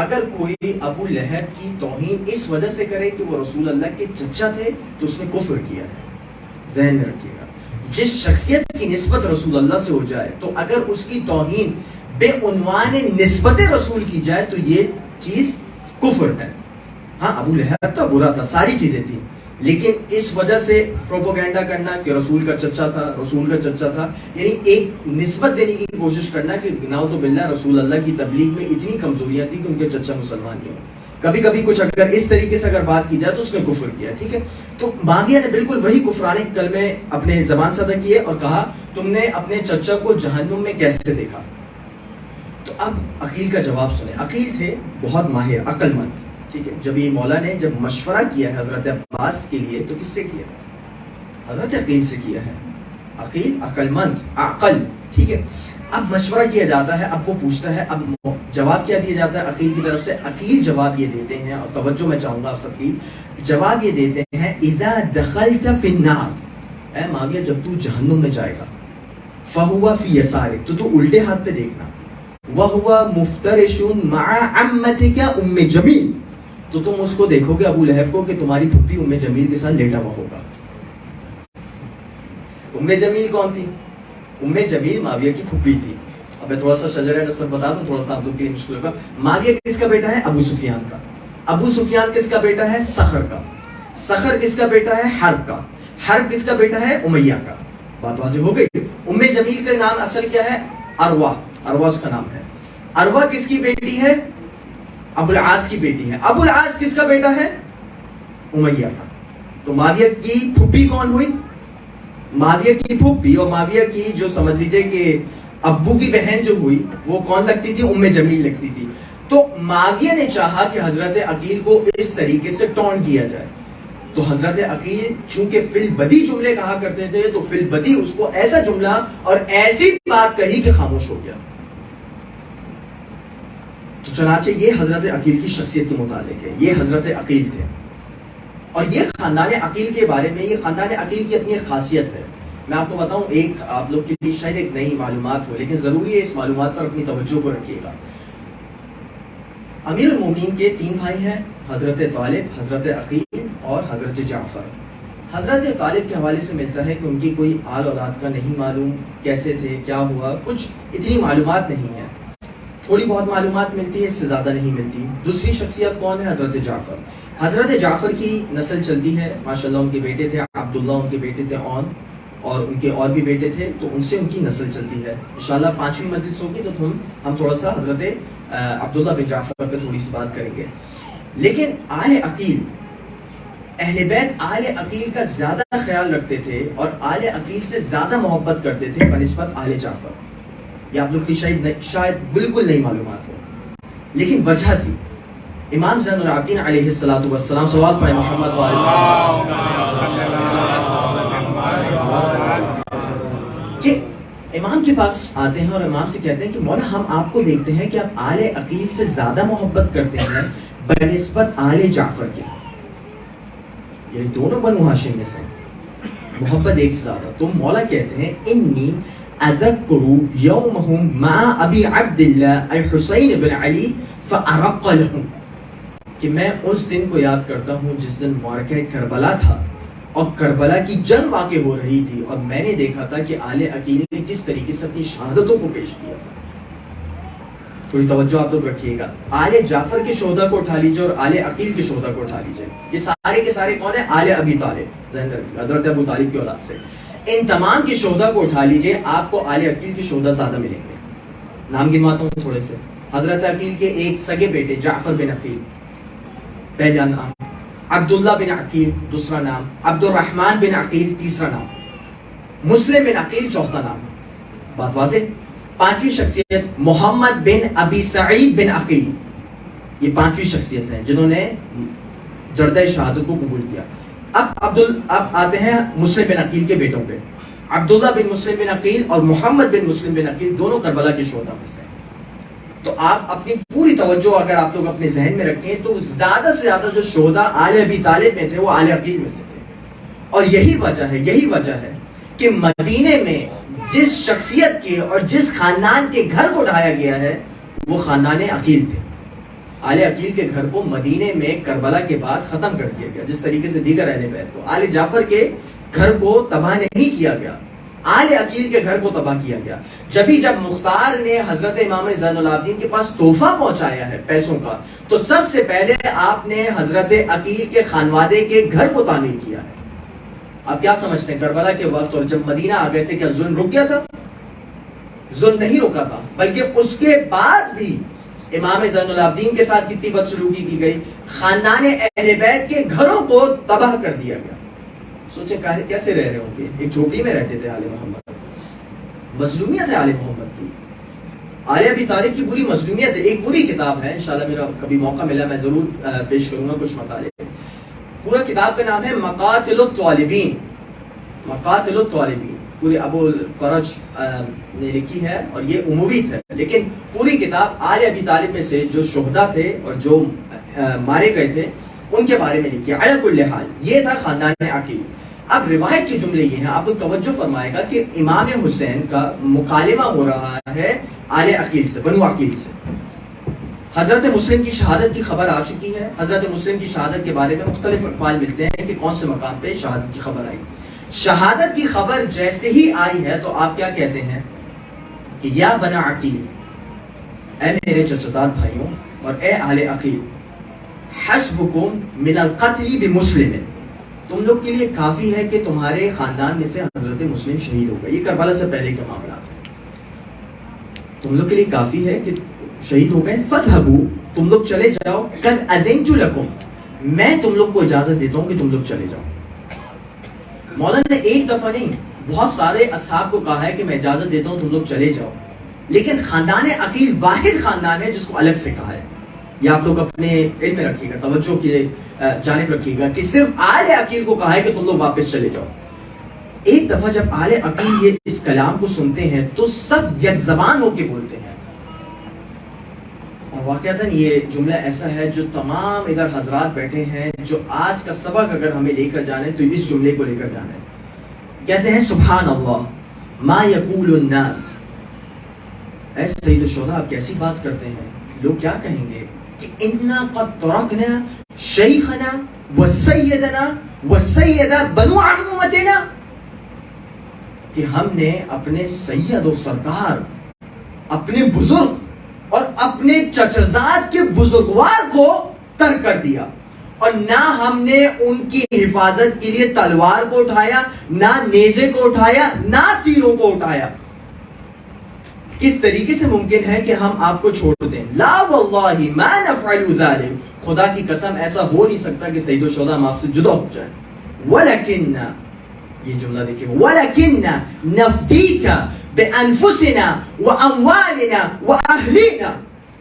اگر کوئی ابو لہب کی توہین اس وجہ سے کرے کہ وہ رسول اللہ کے چچا تھے تو اس نے کفر کیا ہے. ذہن میں رکھیے گا، جس شخصیت کی نسبت رسول اللہ سے ہو جائے تو اگر اس کی توہین بے عنوان نسبت رسول کی جائے تو یہ چیز کفر ہے. ہاں ابو لہب تو برا تھا، ساری چیزیں تھیں، لیکن اس وجہ سے پروپوگنڈا کرنا کہ رسول کا چچا تھا، رسول کا چچا تھا، یعنی ایک نسبت دینے کی کوشش کرنا کہ نعوذ باللہ رسول اللہ کی تبلیغ میں اتنی کمزوریاں تھیں کہ ان کے چچا مسلمان نہیں ہو. کبھی کبھی کچھ اگر اس طریقے سے اگر بات کی جائے تو اس نے کفر کیا. ٹھیک ہے، تو معاویہ نے بالکل وہی کفرانے کلمے اپنے زبان صدر کیے اور کہا تم نے اپنے چچا کو جہنم میں کیسے دیکھا. تو اب عقیل کا جواب سنیں. عقیل تھے بہت ماہر، عقل مند. ٹھیک ہے، جب یہ مولا نے جب مشورہ کیا ہے حضرت عباس کے لیے تو کس سے کیا؟ حضرت عقیل سے کیا ہے. عقیل عقل مند، عقل. ٹھیک ہے، اب مشورہ کیا جاتا ہے، اب وہ پوچھتا ہے، اب جواب کیا دیا جاتا ہے عقیل کی طرف سے؟ عقیل جواب یہ دیتے ہیں، اور توجہ میں چاہوں گا آپ سب کی، جواب یہ دیتے ہیں اذا دخلت فی النار، اے معاویہ جب تو جہنم میں جائے گا، فہو فی یسارک، تو الٹے ہاتھ پہ دیکھنا، وہو مفترش مع عمتک ام جمیل، تو تم اس کو دیکھو گے ابو لہب کو کہ تمہاری پھپھی ام جمیل کے ساتھ لیٹا ہوا ہوگا. ام جمیل کون تھی؟ ام جمیل معاویہ کی پھپھی تھی. اب میں تھوڑا سا شجرہ نسب بتا دوں، تھوڑا سا آپ لوگ کے لیے مشکل ہوگا. معاویہ کس کا بیٹا ہے؟ ابو سفیان کا. ابو سفیان کس کا بیٹا ہے؟ صخر کا. صخر کس کا بیٹا ہے؟ حرب کا. حرب کس کا بیٹا ہے؟ امیہ کا. بات واضح ہو گئی. ام جمیل کا نام اصل کیا ہے؟ اروا. اروا اس کا نام ہے. اروا کس کی بیٹی ہے؟ ابو العاص کی بیٹی ہے. ابو العاص کس کا بیٹا ہے؟ امیہ کا. تو معاویہ کی پھپھی کون ہوئی؟ معاویہ کی پھپھی، اور معاویہ کی جو سمجھ لیجئے کہ ابو کی بہن جو ہوئی وہ کون لگتی تھی؟ ام جمیل لگتی تھی. تو معاویہ نے چاہا کہ حضرت عقیل کو اس طریقے سے ٹون کیا جائے. تو حضرت عقیل چونکہ فی البدی جملے کہا کرتے تھے تو فی البدی اس کو ایسا جملہ اور ایسی بات کہی کہ خاموش ہو گیا. تو چنانچہ یہ حضرت عقیل کی شخصیت کے متعلق ہے. یہ حضرت عقیل تھے، اور یہ خاندان عقیل کے بارے میں، یہ خاندان عقیل کی اپنی خاصیت ہے. میں آپ کو بتاؤں، ایک آپ لوگ کے لیے شاید ایک نئی معلومات ہو، لیکن ضروری ہے اس معلومات پر اپنی توجہ کو رکھیے گا. امیر المومنین کے 3 بھائی ہیں، حضرت طالب، حضرت عقیل اور حضرت جعفر. حضرت طالب کے حوالے سے ملتا ہے کہ ان کی کوئی آل اولاد کا نہیں معلوم، کیسے تھے، کیا ہوا، کچھ اتنی معلومات نہیں ہے. تھوڑی بہت معلومات ملتی ہے، اس سے زیادہ نہیں ملتی. دوسری شخصیت کون ہے؟ حضرت جعفر. حضرت جعفر کی نسل چلتی ہے ماشاءاللہ. ان کے بیٹے تھے عبداللہ، ان کے بیٹے تھے اور ان کے اور بھی بیٹے تھے، تو ان سے ان کی نسل چلتی ہے. انشاءاللہ 5ویں مجلس ہوگی تو ہم تھوڑا سا حضرت عبداللہ بن جعفر پہ تھوڑی سی بات کریں گے. لیکن آل عقیل، اہل بیت آل عقیل کا زیادہ خیال رکھتے تھے اور آل عقیل سے زیادہ محبت کرتے تھے بنسبت آل جعفر. یہ آپ لوگ کی شاید بالکل نئی معلومات ہو، لیکن وجہ تھی. امام زین العابدین علیہ السلام، سوال پڑھیں محمد کہ امام کے پاس آتے ہیں اور امام سے کہتے ہیں کہ مولا ہم آپ کو دیکھتے ہیں کہ آپ آل عقیل سے زیادہ محبت کرتے ہیں بنسبت آل جعفر کے، یعنی دونوں بنو ہاشم میں سے محبت ایک سے زیادہ. تو مولا کہتے ہیں انی اذکر یومہم مع ابی عبداللہ الحسین بن علی فارق لہم، کہ میں اس دن کو یاد کرتا ہوں جس دن معرکہ کربلا تھا اور کربلا کی جنگ واقع ہو رہی تھی، اور میں نے دیکھا تھا کہ آل عقیل نے کس طریقے سے اپنی شہادتوں کو پیش کیا تھا. تھوڑی توجہ آپ لوگ رکھیے گا. آل جعفر کے شہداء کو اٹھا لیجئے اور آل عقیل کے شہداء کو اٹھا لیجئے. یہ سارے کے سارے کون ہیں؟ آل ابی طالب، حضرت ابو طالب کی اولاد سے. ان تمام کے شہداء کو اٹھا لیجئے، آپ کو آل عقیل کے شہداء زیادہ ملیں گے. نام گنواتا ہوں تھوڑے سے. حضرت عقیل کے ایک سگے بیٹے جعفر بن عقیل، پہلا نام. عبداللہ بن عقیل دوسرا نام. عبد الرحمن بن عقیل تیسرا نام. مسلم بن عقیل چوتھا نام. بات واضح. 5ویں شخصیت محمد بن ابی سعید بن عقیل، یہ 5ویں شخصیت ہے جنہوں نے جردہ شہادت کو قبول کیا. اب آتے ہیں مسلم بن عقیل کے بیٹوں پہ. عبداللہ بن مسلم بن عقیل اور محمد بن مسلم بن عقیل دونوں کربلا کے شہداء میں سے. تو آپ اپنی پوری توجہ اگر آپ لوگ اپنے ذہن میں رکھیں تو زیادہ سے زیادہ جو شہداء آل ابی طالب میں تھے وہ آل عقیل میں سے تھے. اور یہی وجہ ہے کہ مدینے میں جس شخصیت کے اور جس خاندان کے گھر کو ڈھایا گیا ہے وہ خاندان عقیل تھے. آل عقیل کے گھر کو مدینے میں کربلا کے بعد ختم کر دیا گیا، جس طریقے سے دیگر اہل بیت کو. آل جعفر کے گھر کو تباہ نہیں کیا گیا، آل عقیل کے گھر کو تباہ کیا گیا. جب مختار نے حضرت امام زین العابدین کے پاس تحفہ پہنچایا ہے پیسوں کا، تو سب سے پہلے آپ نے حضرت عقیل کے خانوادے کے گھر کو تعمیر کیا ہے. آپ کیا سمجھتے ہیں کربلا کے وقت اور جب مدینہ آ گئے تھے کیا ظلم رک گیا تھا؟ ظلم نہیں رکا تھا، بلکہ اس کے بعد بھی امام زین العابدین کے ساتھ کتنی بدسلوکی کی گئی. خاندان اہل بیت کے گھروں کو تباہ کر دیا گیا. سوچیں کیسے رہ رہے ہوں گے. ایک جھوپڑی میں رہتے تھے آل محمد، مظلومیت ہے آل محمد کی. آل ابی طالب کی پوری مظلومیت ہے. ایک پوری کتاب ہے، انشاءاللہ میرا کبھی موقع ملا میں ضرور پیش کروں گا کچھ مطالعے. پورا کتاب کا نام ہے مقاتل الطالبین. مقاتل الطالبین پوری ابو الفرج نے لکھی ہے اور یہ عمومیت ہے، لیکن پوری کتاب آل ابی طالب میں سے جو شہداء تھے اور جو مارے گئے تھے ان کے بارے میں لکھی ہے. علی کل حال یہ تھا خاندان عقیل. اب روایت کے جملے یہ ہیں، آپ لوگ توجہ فرمائے گا کہ امام حسین کا مکالمہ ہو رہا ہے آل عقیل سے، بنو عقیل سے. حضرت مسلم کی شہادت کی خبر آ چکی ہے. حضرت مسلم کی شہادت کے بارے میں مختلف اقوال ملتے ہیں کہ کون سے مقام پہ شہادت کی خبر آئی. شہادت کی خبر جیسے ہی آئی ہے تو آپ کیا کہتے ہیں کہ یا بنا عقیل، اے میرے چچزاد بھائیوں اور اے اہل عقیل، حسبکم من القتل بمسلم، تم لوگ کے لیے کافی ہے کہ تمہارے خاندان میں سے حضرت مسلم شہید ہو گئے. یہ کربلا سے پہلے کے معاملات ہیں. تم لوگ کے لیے کافی ہے کہ شہید ہو گئے. فذهبوا، تم لوگ چلے جاؤ. قد اذنت لکم، میں تم لوگ کو اجازت دیتا ہوں کہ تم لوگ چلے جاؤ. مولانا نے ایک دفعہ نہیں بہت سارے اصحاب کو کہا ہے کہ میں اجازت دیتا ہوں تم لوگ چلے جاؤ، لیکن خاندان عقیل واحد خاندان ہے جس کو الگ سے کہا ہے. یہ آپ لوگ اپنے علم میں رکھیے گا، توجہ کی جانب رکھیے گا کہ صرف آل عقیل کو کہا ہے کہ تم لوگ واپس چلے جاؤ. ایک دفعہ جب آل عقیل یہ اس کلام کو سنتے ہیں تو سب یک زبان ہو کے بولتے ہیں. اور واقعتاً یہ جملہ ایسا ہے جو تمام ادھر حضرات بیٹھے ہیں، جو آج کا سبق اگر ہمیں لے کر جانا ہے تو اس جملے کو لے کر جانا ہے. کہتے ہیں سبحان اللہ ما یقول الناس، اے سید الشہداء آپ کیسی بات کرتے ہیں، لوگ کیا کہیں گے کہ انا قد ترکنا شیخنا وسیدنا وسید بنو عمومتنا، کہ ہم نے اپنے سید و سردار، اپنے بزرگ اور اپنے چچزاد کے بزرگوار کو ترک کر دیا، اور نہ ہم نے ان کی حفاظت کے لیے تلوار کو اٹھایا، نہ نیزے کو اٹھایا، نہ تیروں کو اٹھایا. کس طریقے سے ممکن ہے کہ ہم آپ کو چھوڑ دیں؟ لا واللہ ما نفعل ذلك، خدا کی قسم ایسا ہو نہیں سکتا کہ سید الشہداء ہم آپ سے جدا ہو جائیں. ولکن، یہ جملہ دیکھیں، ولکن نفدیک بانفسنا واموالنا واہلینا،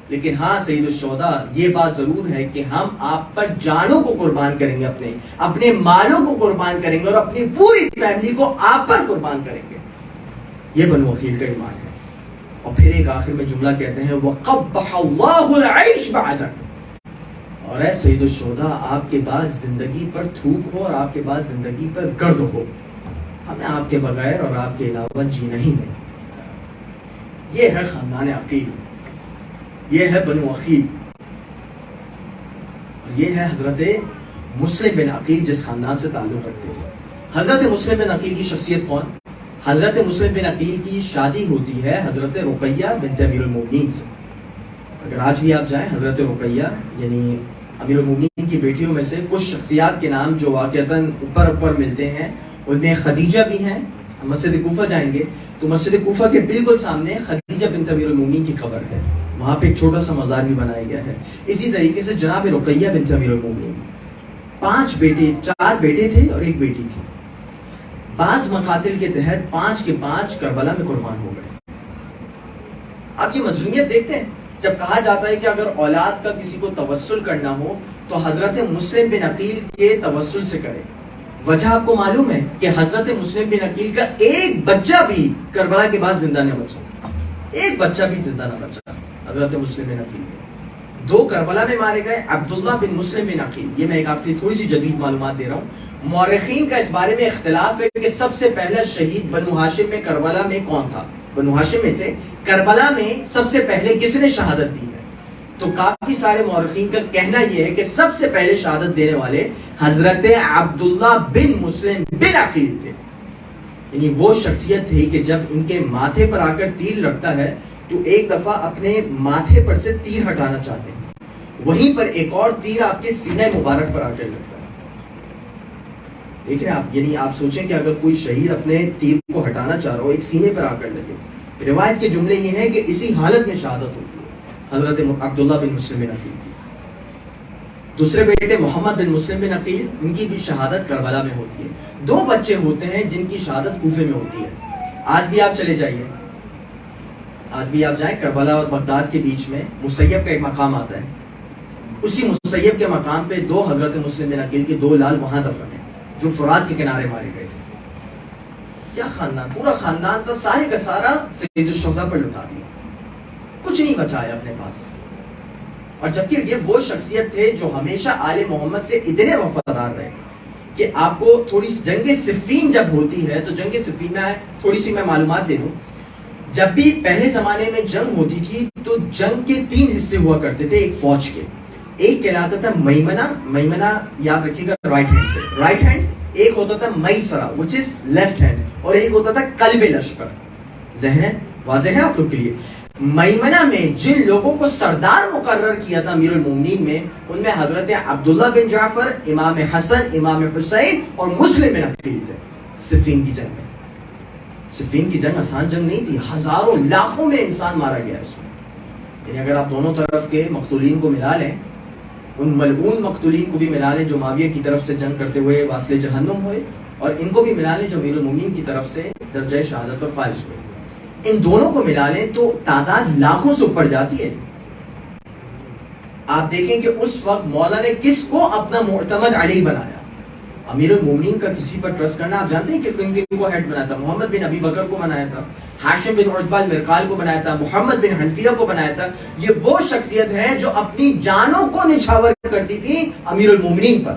لیکن ہاں سید الشہداء یہ بات ضرور ہے کہ ہم آپ پر جانوں کو قربان کریں گے، اپنے مالوں کو قربان کریں گے، اور اپنی پوری فیملی کو آپ پر قربان کریں گے. یہ بنو عقیل کا ایمان ہے. اور پھر ایک آخر میں جملہ کہتے ہیں وَقَبَّحَ اللَّهُ الْعَيْشْ بَعْدَكَ، اور اے سید الشہداء آپ کے بعد زندگی پر تھوک ہو اور آپ کے بعد زندگی پر گرد ہو، ہمیں آپ کے بغیر اور آپ کے علاوہ جینا ہی نہیں. یہ ہے خاندان عقیل، یہ ہے بنو عقیل، اور یہ ہے حضرت مسلم بن عقیل جس خاندان سے تعلق رکھتے تھے. حضرت مسلم بن عقیل کی شخصیت کون؟ حضرت مسلم بن عقیل کی شادی ہوتی ہے حضرت رقیہ بنت امیر المومنین سے. اگر آج بھی آپ جائیں، حضرت رقیہ یعنی امیر المومنین کی بیٹیوں میں سے کچھ شخصیات کے نام جو واقعتاً اوپر ملتے ہیں، ان میں خدیجہ بھی ہیں. ہم مسجد کوفہ جائیں گے تو مسجد کوفہ کے بالکل سامنے خدیجہ بنت امیر المومنین کی قبر ہے، وہاں پہ ایک چھوٹا سا مزار بھی بنایا گیا ہے. اسی طریقے سے جناب رقیہ بنت امیر المومنین، 4 بیٹے تھے اور 1 بیٹی تھی. بعض مقاتل کے تحت 5 کے 5 کربلا میں قربان ہو گئے. آپ یہ مظلومیت دیکھتے ہیں. جب کہا جاتا ہے کہ اگر اولاد کا کسی کو توسل کرنا ہو تو حضرت مسلم بن عقیل کے توسل سے کرے. وجہ آپ کو معلوم ہے کہ حضرت مسلم بن عقیل کا ایک بچہ بھی کربلا کے بعد زندہ نہ بچا، ایک بچہ بھی زندہ نہ بچا. حضرت مسلم بن عقیل کے 2 کربلا میں مارے گئے. عبداللہ بن مسلم بن عقیل، یہ میں ایک آپ کی تھوڑی سی جدید معلومات دے رہا ہوں. مورخین کا اس بارے میں اختلاف ہے کہ سب سے پہلا شہید بنو ہاشم میں کربلا میں کون تھا. بنو ہاشم میں سے کربلا میں سب سے پہلے کس نے شہادت دی ہے؟ تو کافی سارے مورخین کا کہنا یہ ہے کہ سب سے پہلے شہادت دینے والے حضرت عبداللہ بن مسلم بن عقیل تھے. یعنی وہ شخصیت تھی کہ جب ان کے ماتھے پر آ کر تیر لگتا ہے تو ایک دفعہ اپنے ماتھے پر سے تیر ہٹانا چاہتے ہیں، وہیں پر ایک اور تیر آپ کے سینہ مبارک پر آ کر لگتا ہے. دیکھ رہے ہیں آپ، یعنی آپ سوچیں کہ اگر کوئی شہید اپنے تیر کو ہٹانا چاہ رہا ہو، ایک سینے پر آ کر لگے. روایت کے جملے یہ ہیں کہ اسی حالت میں شہادت ہوتی ہے حضرت عبداللہ بن مسلم بن عقیل کی. دوسرے بیٹے محمد بن مسلم بن عقیل، ان کی بھی شہادت کربلا میں ہوتی ہے. 2 بچے ہوتے ہیں جن کی شہادت کوفے میں ہوتی ہے. آج بھی آپ چلے جائیے، آج بھی آپ جائیں کربلا اور بغداد کے بیچ میں مسیب کا ایک مقام آتا ہے. اسی مسیب کے مقام پہ 2 حضرت مسلم بن عقیل کے 2 لال وہاں دفن ہیں جو فرات کے کنارے مارے گئے تھے. کیا خاندان، پورا خاندان تھا، سارے کا سارا سید الشہداء پر لٹا دیا، کچھ نہیں بچایا اپنے پاس. اور جبکہ یہ وہ شخصیت تھے جو ہمیشہ آل محمد سے اتنے وفادار رہے کہ آپ کو تھوڑی سی جنگ صفین جب ہوتی ہے تو جنگ صفین میں تھوڑی سی میں معلومات دے دوں. جب بھی پہلے زمانے میں جنگ ہوتی تھی تو جنگ کے 3 حصے ہوا کرتے تھے ایک فوج کے. ایک کہلاتا تھا میمنہ یاد رکھیے گا رائٹ ہینڈ سے، رائٹ ہینڈ. ایک ہوتا تھا میسرہ which is لیفٹ ہینڈ، اور ایک ہوتا تھا قلب لشکر. ذہن واضح ہے آپ لوگ کے لیے؟ میمنہ میں جن لوگوں کو سردار مقرر کیا تھا امیر المومنین میں، ان میں حضرت عبداللہ بن جعفر، امام حسن، امام حسین اور مسلم بن عقیل تھے. صفین کی جنگ میں، صفین کی جنگ آسان جنگ نہیں تھی، ہزاروں لاکھوں میں انسان مارا گیا اس میں. یعنی اگر آپ دونوں طرف کے مقتولین کو ملا لیں، ان ملعون مقتولین کو بھی ملا لیں جو معاویہ کی طرف سے جنگ کرتے ہوئے واصل جہنم ہوئے، اور ان کو بھی ملا لیں جو امیر المومنین کی طرف سے درجہ شہادت پر فائز ہوئے، ان دونوں کو ملا لیں تو تعداد لاکھوں سے اوپر جاتی ہے. آپ دیکھیں کہ اس وقت مولا نے کس کو اپنا معتمد علی بنایا. امیر المومنین کا کسی پر ٹرسٹ کرنا، آپ جانتے ہیں کہ کن کن کو ہیڈ بنایا تھا؟ محمد بن ابی بکر کو بنایا تھا، ہاشم بن عتبہ المرقال کو بنایا تھا، محمد بن حنفیہ کو بنایا تھا. یہ وہ شخصیت ہے جو اپنی جانوں کو نچھاور کرتی تھی امیر المومنین پر.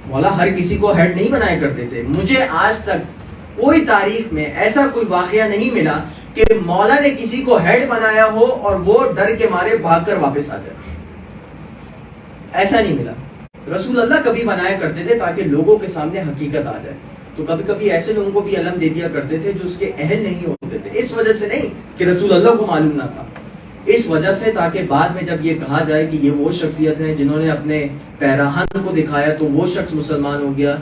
مولا ہر کسی کو ہیڈ نہیں بنایا کرتے تھے. مجھے آج تک کوئی تاریخ میں ایسا کوئی واقعہ نہیں ملا کہ مولا نے کسی کو ہیڈ بنایا ہو اور وہ ڈر کے مارے بھاگ کر واپس آ جائے. ایسا نہیں ملا. رسول اللہ کبھی بنایا کرتے تھے تاکہ لوگوں کے سامنے حقیقت آ جائے. تو کبھی کبھی ایسے لوگوں کو بھی علم دے دیا کرتے تھے جو اس کے اہل نہیں ہوتے تھے، اس وجہ سے نہیں کہ رسول اللہ کو معلوم نہ تھا، اس وجہ سے تاکہ بعد میں جب یہ کہا جائے کہ یہ وہ شخصیت ہیں جنہوں نے اپنے پیراہن کو دکھایا تو وہ شخص مسلمان ہو گیا،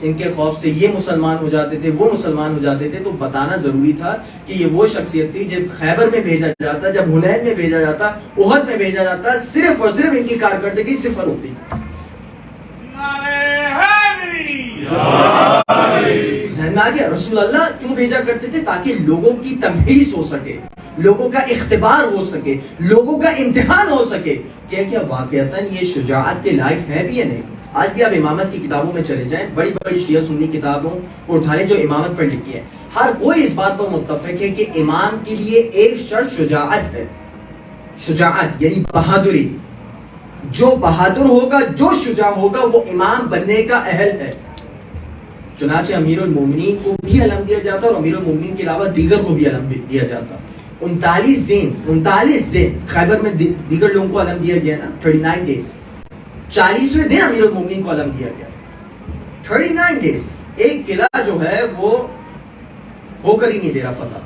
ان کے خوف سے یہ مسلمان ہو جاتے تھے، وہ مسلمان ہو جاتے تھے، تو بتانا ضروری تھا کہ یہ وہ شخصیت تھی جب خیبر میں بھیجا جاتا، جب حنین میں بھیجا جاتا، احد میں بھیجا جاتا، صرف اور صرف ان کی کارکردگی صفر ہوتی۔ ذہن میں آ گیا رسول اللہ کیوں بھیجا کرتے تھے؟ تاکہ لوگوں کی تمحیص ہو سکے، لوگوں کا اختبار ہو سکے، لوگوں کا امتحان ہو سکے کہ کیا واقعتاً یہ شجاعت کے لائق ہے بھی یا نہیں۔ آج بھی آپ امامت کی کتابوں میں چلے جائیں، بڑی بڑی شیعہ سنی کتابوں کو اٹھا لیں جو امامت پر لکھی ہے، ہر کوئی اس بات پر متفق ہے کہ امام کے لیے ایک شرط شجاعت ہے۔ شجاعت یعنی بہادری، جو بہادر ہوگا، جو شجاع ہوگا، وہ امام بننے کا اہل ہے۔ چنانچہ امیر المومنین کو بھی علم دیا جاتا اور امیر المومنین کے علاوہ دیگر کو بھی علم دیا جاتا۔ 39 دن خیبر میں دیگر لوگوں کو علم دیا گیا نا، 39 ڈیز، 40ویں دن امیر المومنین کو علم دیا گیا۔ 39 ڈیز، ایک قلعہ جو ہے وہ ہو کر ہی نہیں دے رہا فتح،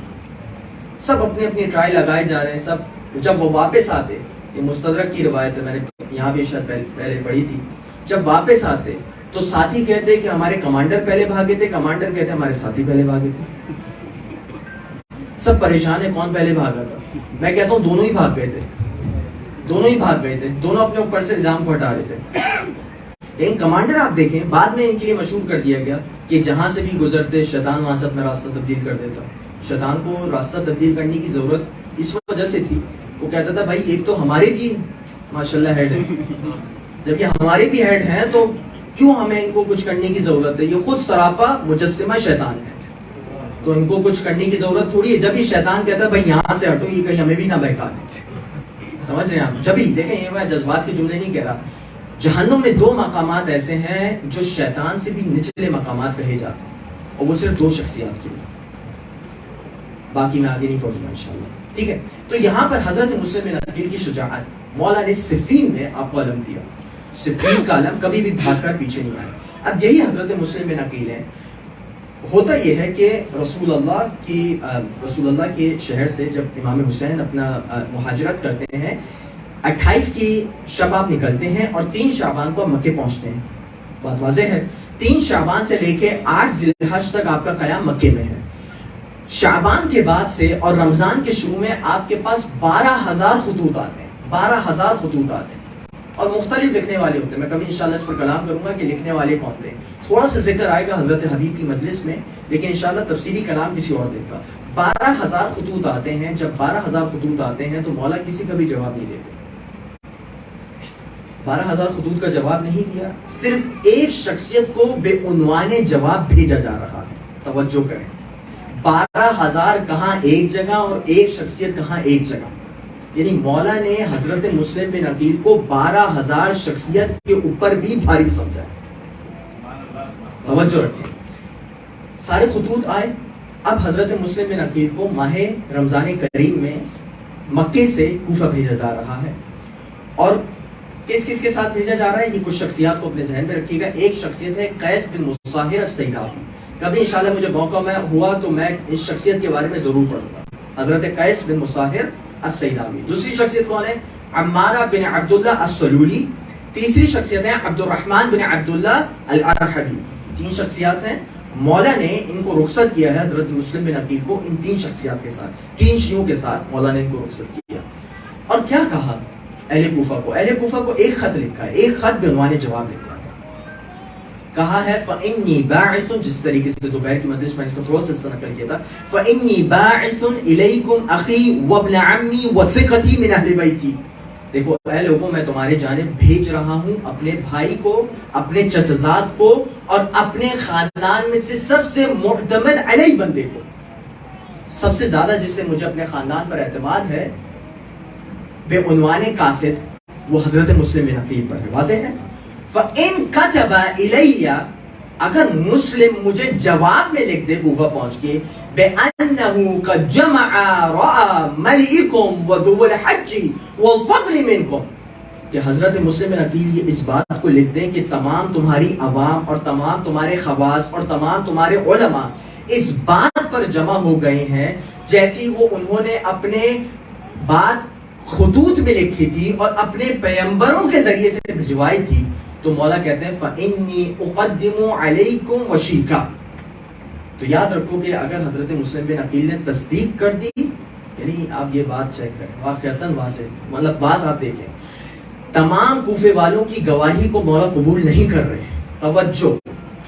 سب اپنی اپنی ٹرائی لگائے جا رہے ہیں۔ سب جب وہ واپس آتے، یہ مستدرک کی روایت ہے، میں نے یہاں بھی شاید پہلے پڑھی تھی، جب واپس آتے تو ساتھی کہتے کہ ہمارے کمانڈر پہلے بھاگے تھے، کمانڈر کہتے ہمارے ساتھی پہلے بھاگے تھے۔ سب پریشان ہے کون پہلے بھاگا تھا۔ میں کہتا ہوں دونوں ہی بھاگ گئے تھے، دونوں ہی بھاگ گئے تھے، دونوں اپنے اوپر سے الزام کو ہٹا رہے تھے۔ لیکن کمانڈر آپ دیکھیں بعد میں ان کے لیے مشہور کر دیا گیا کہ جہاں سے بھی گزرتے شیطان وہاں سے اپنا راستہ تبدیل کر دیتا۔ شیطان کو راستہ تبدیل کرنے کی ضرورت اس وجہ سے تھی، وہ کہتا تھا بھائی ایک تو ہمارے بھی ماشاءاللہ ہیڈ ہے، جب یہ ہمارے بھی ہیڈ ہیں تو کیوں ہمیں ان کو کچھ کرنے کی ضرورت ہے؟ یہ خود سراپا مجسمہ شیطان ہے، تو ان کو کچھ کرنے کی ضرورت تھوڑی ہے۔ جب یہ شیطان کہتا ہے بھائی یہاں سے ہٹو، یہ کہیں ہمیں بھی نہ بہکا دیں، سمجھ رہے ہیں آپ؟ جب ہی دیکھیں، یہ میں جذبات کے جملے نہیں کہہ رہا، جہنم میں 2 مقامات ایسے ہیں جو شیطان سے بھی نچلے مقامات کہے جاتے ہیں، اور وہ صرف 2 شخصیات کے لیے، باقی میں آگے نہیں پڑھوں گا انشاءاللہ، ٹھیک ہے؟ تو یہاں پر حضرت مسلم بن عقیل کی شجاعت، مولا نے صفین میں آپ کو علم دیا، صفین کا علم کبھی بھی بھاگ کر پیچھے نہیں آیا۔ اب یہی حضرت مسلم بن عقیل ہیں۔ ہوتا یہ ہے کہ رسول اللہ کے شہر سے جب امام حسین اپنا مہاجرت کرتے ہیں، 28 کی شب آپ نکلتے ہیں اور 3 شعبان کو آپ مکے پہنچتے ہیں۔ بات واضح ہے، 3 شعبان سے لے کے 8 ذی الحج تک آپ کا قیام مکے میں ہے۔ شعبان کے بعد سے اور رمضان کے شروع میں آپ کے پاس 12,000 خطوط آتے ہیں، 12,000 خطوط آتے ہیں، اور مختلف لکھنے والے ہوتے ہیں۔ میں کبھی انشاءاللہ اس پر کلام کروں گا کہ لکھنے والے کون تھے، تھوڑا سا ذکر آئے گا حضرت حبیب کی مجلس میں، لیکن انشاءاللہ تفصیلی کلام کسی اور دن کا۔ 12,000 خطوط آتے ہیں، جب 12,000 خطوط آتے ہیں تو مولا کسی کا بھی جواب نہیں دیتے۔ 12,000 خطوط کا جواب نہیں دیا، صرف ایک شخصیت کو بے عنوان جواب بھیجا جا رہا ہے۔ توجہ کریں، 12,000 کہاں ایک جگہ اور ایک شخصیت کہاں ایک جگہ، یعنی مولا نے حضرت مسلم بن عقیل کو 12,000 شخصیت کے اوپر بھی بھاری سمجھا۔ توجہ رکھیں، سارے خطوط آئے۔ اب حضرت مسلم بن عقیل کو ماہ رمضان کریم میں مکے سے کوفہ بھیجا جا رہا ہے، اور کس کس کے ساتھ بھیجا جا رہا ہے؟ یہ کچھ شخصیات کو اپنے ذہن میں رکھیے گا۔ ایک شخصیت ہے قیس بن مصاہر السیداوی، کبھی انشاءاللہ مجھے موقع میں ہوا تو میں اس شخصیت کے بارے میں ضرور پڑھوں گا، حضرت قیس بن مصاہر السیداوی۔ دوسری شخصیت کون ہے؟ عمارہ بن عبداللہ السلولی۔ تیسری شخصیت ہے عبد الرحمن بن عبداللہ الارحبی۔ 3 شخصیات ہیں، مولا نے ان کو رخصت کیا ہے حضرت مسلم بن عقیل کو ان 3 شخصیات کے ساتھ، 3 شیعوں کے ساتھ مولا نے ان کو رخصت کیا۔ اور کیا کہا اہل کوفہ کو ایک خط لکھا ہے، ایک خط بے عنوان جواب لکھا ہے، کہا ہے فَإِنِّي بَاعِثٌ، جس طریقے سے دوپہر کی مجلس میں اس کو تھوڑا سا نقل کیا تھا، فَإِنِّي بَاعِثٌ إِلَيْكُمْ أَخِي وَابْنَ عَمِّي وَثِقَتِي مِنْ أَهْلِ بَيْتِي۔ دیکھو اے لوگوں، میں تمہارے جانب بھیج رہا ہوں اپنے بھائی کو، اپنے چچزاد کو، اور اپنے خاندان میں سے سب سے معتمد علیہ بندے کو، سب سے زیادہ جس سے مجھے اپنے خاندان پر اعتماد ہے، بے عنوان قاصد، وہ حضرت مسلم بن عقیل پر ہے۔ واضح ہے؟ فَإِن كَتَبَ إِلَيَّ، اگر مسلم مجھے جواب میں لکھ دے کوفہ پہنچ کے، بِأَنَّهُ قَدْ جَمَعَ رَأَى مَلِئِكُمْ وَذُوَ الْحَجِّ وَالْفَضْلِ مِنْكُمْ، کہ حضرت مسلم بن عقیل یہ اس بات کو لکھ دیں کہ تمام تمہاری عوام اور تمام تمہارے خواص اور تمام تمہارے علماء اس بات پر جمع ہو گئے ہیں جیسی وہ انہوں نے اپنے بات خطوط میں لکھی تھی اور اپنے پیغمبروں کے ذریعے سے بھجوائی تھی تو مولا کہتے ہیں فَإِنِّي أُقَدِّمُ عَلَيْكُمْ وَشِيكًا. تو یاد رکھو کہ اگر حضرت مسلم بن عقیل نے تصدیق کر دی، یعنی آپ یہ بات چیک کریں واقعتاً واضح، مطلب بات آپ دیکھیں، تمام کوفے والوں کی گواہی کو مولا قبول نہیں کر رہے. توجہ،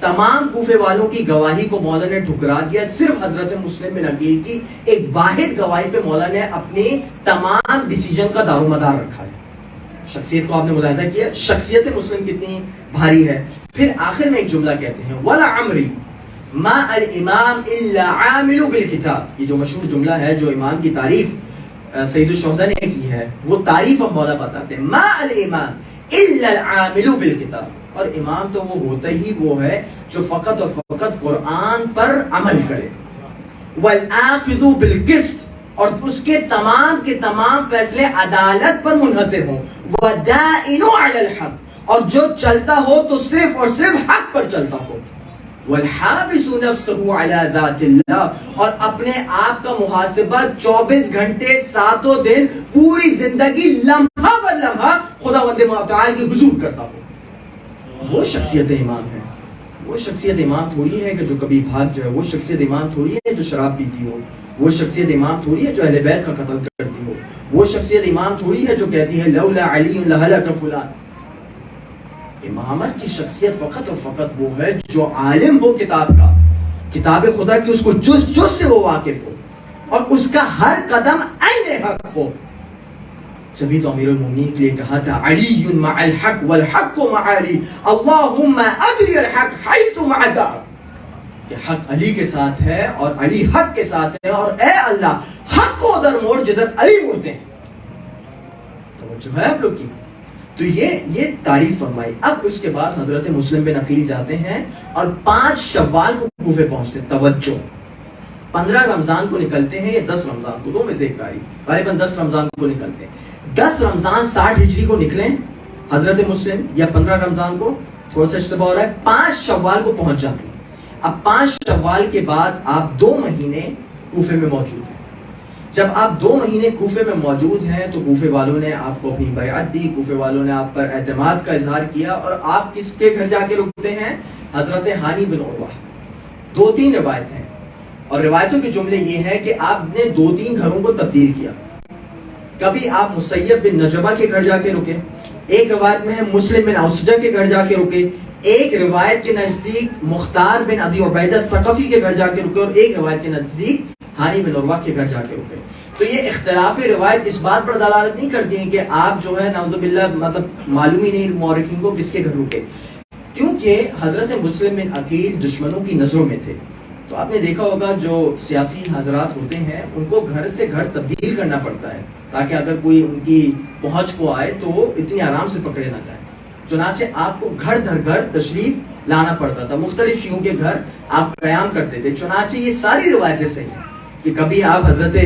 تمام کوفے والوں کی گواہی کو مولا نے ٹھکرا دیا، صرف حضرت مسلم بن عقیل کی ایک واحد گواہی پہ مولا نے اپنی تمام ڈیسیجن کا دار و مدار رکھا ہے. شخصیت کو آپ نے ملاحظہ کیا، شخصیت مسلم کتنی بھاری ہے. پھر آخر میں ایک جملہ کہتے ہیں وَلَعَمْرِي مَا الْإِمَامِ إِلَّا عَامِلُ بِالْكِتَابِ. یہ جو مشہور جملہ ہے جو امام کی تعریف سید الشہداء نے کی ہے، وہ تعریف اب مولا بتاتے ہیں مَا الْإِمَامِ إِلَّا الْعَامِلُ بِالْكِتَابِ. اور امام تو وہ ہوتا ہی وہ ہے جو فقط اور فقط قرآن پر عمل کرے. وَالْآخِذُ بِالْقِسْطِ، اور اس کے تمام فیصلے عدالت پر منحصر ہوں. وَدَائِنُ عَلَى الْحَقِّ، اور جو چلتا ہو تو صرف اور صرف حق پر چلتا ہو. وَالْحَابِسُ نَفْسَهُ عَلَى ذَاتِ اللَّهِ، اور اپنے آپ کا محاسبہ 24 گھنٹے 7 دن پوری زندگی لمحہ بر لمحہ خداوند متعال کی حضور کرتا ہو. وہ شخصیت امام ہے. وہ شخصیت امام تھوڑی ہے کہ جو کبھی بھاگ جائے. وہ شخصیت امام تھوڑی ہے جو شراب پیتی ہو. وہ شخصیت امام تھوڑی ہے جو اہل بیت کا قتل کرتی ہو. وہ شخصیت امام تھوڑی ہے جو کہتی ہے لولا علی لہلک فلان. امامت کی شخصیت فقط اور فقط وہ ہے جو عالم ہو کتاب کا، کتاب خدا کی، اس کو جز سے وہ واقف ہو اور اس کا ہر قدم عین حق ہو. جبھی تو امیر المومنین کے لیے کہا تھا علی مع الحق والحق مع علی اللہم ادری الحق حیث مع دار، کہ حق علی کے ساتھ ہے اور علی حق کے ساتھ ہے، اور اے اللہ حق کو ادھر موڑ جدھر علی مڑتے ہیں. توجہ ہے آپ لوگ کی. تو یہ تعریف فرمائی. اب اس کے بعد حضرت مسلم بن عقیل جاتے ہیں اور 5 شوال کو کوفے پہنچتے ہیں. توجہ، 15 رمضان کو نکلتے ہیں یا 10 رمضان کو، دو میں سے ایک تاریخ، غالباً 10 رمضان کو نکلتے ہیں. 10 رمضان 60 ہجری کو نکلیں حضرت مسلم، یا 15 رمضان کو، تھوڑا سا اشتباہ ہو رہا ہے، 5 شوال کو پہنچ جاتے ہیں. اب 5 شوال کے بعد آپ 2 مہینے کوفے میں موجود ہیں. جب آپ 2 مہینے کوفے میں موجود ہیں تو کوفے والوں نے آپ کو اپنی بیعت دی، کوفے والوں نے آپ پر اعتماد کا اظہار کیا، اور آپ کس کے گھر جا کے رکتے ہیں؟ حضرت ہانی بن عروہ. 2-3 روایت ہیں، اور روایتوں کے جملے یہ ہے کہ آپ نے 2-3 گھروں کو تبدیل کیا. کبھی آپ مسیب بن نجبہ کے گھر جا کے رکے، ایک روایت میں ہے مسلم بن اوسجہ کے گھر جا کے رکے، ایک روایت کے نزدیک مختار بن ابی عبیدہ ثقفی کے گھر جا کے رکے، اور ایک روایت کے نزدیک ہانی بن عروہ کے گھر جا کے رکے. تو یہ اختلاف روایت اس بات پر دلالت نہیں کرتی ہیں کہ آپ جو ہے نعوذ باللہ مطلب معلوم ہی نہیں مورخین کو کس کے گھر رکے، کیونکہ حضرت مسلم بن عقیل دشمنوں کی نظروں میں تھے. تو آپ نے دیکھا ہوگا جو سیاسی حضرات ہوتے ہیں ان کو گھر سے گھر تبدیل کرنا پڑتا ہے تاکہ اگر کوئی ان کی پہنچ کو آئے تو وہ اتنی آرام سے پکڑے نہ جائیں. چنانچہ آپ کو گھر در گھر تشریف لانا پڑتا تھا، مختلف شیعوں کے گھر آپ قیام کرتے تھے. چنانچہ یہ ساری روایتیں صحیح ہیں کہ کبھی آپ حضرت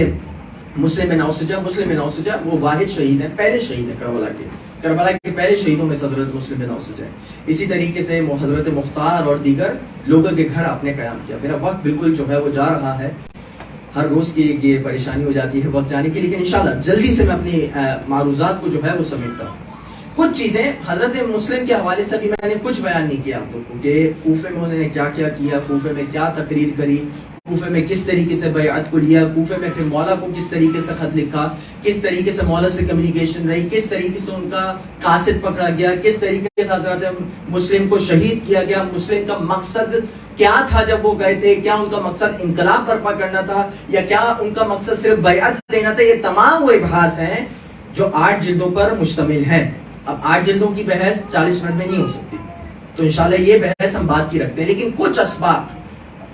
مسلم بن اوسجہ وہ واحد شہید ہیں، پہلے شہید ہیں کربلا کے پہلے شہیدوں میں حضرت مسلم بن اوسجہ ہیں. اسی طریقے سے حضرت مختار اور دیگر لوگوں کے گھر آپ نے قیام کیا. میرا وقت بالکل جو ہے وہ جا رہا ہے، ہر روز کی یہ پریشانی ہو جاتی ہے وقت جانے کی، لیکن انشاءاللہ جلدی سے میں اپنی معروضات کو جو ہے وہ سمیٹتا ہوں. کچھ چیزیں حضرت مسلم کے حوالے سے بھی میں نے کچھ بیان نہیں کیا آپ لوگ کو کہ کوفے میں انہوں نے کیا کیا، کوفے میں کیا تقریر کری، کوفے میں کس طریقے سے بیعت کو لیا، کوفے میں پھر مولا کو کس طریقے سے خط لکھا، کس طریقے سے مولا سے کمیونیکیشن رہی، کس طریقے سے ان کا قاصد پکڑا گیا، کس طریقے سے حضرت مسلم کو شہید کیا گیا، مسلم کا مقصد کیا تھا جب وہ گئے تھے، کیا ان کا مقصد انقلاب برپا کرنا تھا یا کیا ان کا مقصد صرف بیعت دینا تھا. یہ تمام وہ ابحاث ہیں جو 8 جلدوں پر مشتمل ہیں. اب 8 جلدوں کی بحث 40 منٹ میں نہیں ہو سکتی، تو انشاءاللہ یہ بحث ہم بات کی رکھتے ہیں. لیکن کچھ اسباق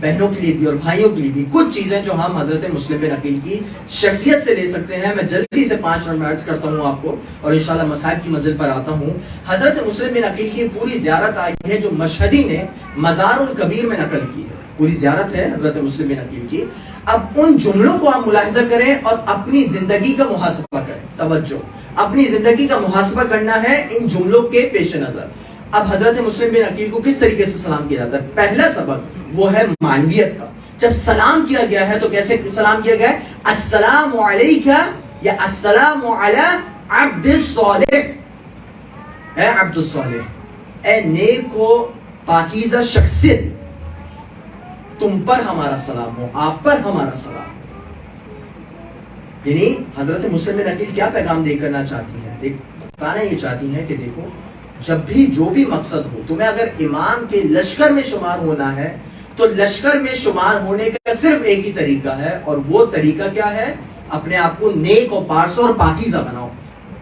بہنوں کے لیے بھی اور بھائیوں کے لیے بھی، کچھ چیزیں جو ہم حضرت مسلم بن عقیل کی شخصیت سے لے سکتے ہیں. میں جلدی سے 5 منٹ میں عرض کرتا ہوں آپ کو اور انشاءاللہ مسائل کی منزل پر آتا ہوں. حضرت مسلم بن عقیل کی پوری زیارت آئی ہے جو مشہدی نے مزار الکبیر میں نقل کی ہے. پوری زیارت ہے حضرت مسلم بن عقیل کی. اب ان جملوں کو آپ ملاحظہ کریں اور اپنی زندگی کا محاسبہ کریں. توجہ، اپنی زندگی کا محاسبہ کرنا ہے ان جملوں کے پیش نظر. اب حضرت مسلم بن عقیل کو کس طریقے سے سلام کیا جاتا ہے؟ پہلا سبق وہ ہے معنویت کا. جب سلام کیا گیا ہے تو کیسے سلام کیا گیا ہے؟ السلام علیکہ یا السلام علی عبد الصالح، اے عبد الصالح، اے نیک و پاکیزہ شخصیت، تم پر ہمارا سلام ہو، آپ پر ہمارا سلام ہو۔ یعنی حضرت مسلم بن عقیل کیا پیغام دے کرنا چاہتی ہیں؟ بتانا یہ چاہتی ہیں کہ دیکھو جب بھی جو بھی مقصد ہو، تمہیں اگر امام کے لشکر میں شمار ہونا ہے تو لشکر میں شمار ہونے کا صرف ایک ہی طریقہ ہے، اور وہ طریقہ کیا ہے؟ اپنے آپ کو نیک اور پارسا اور پاکیزہ بناؤ،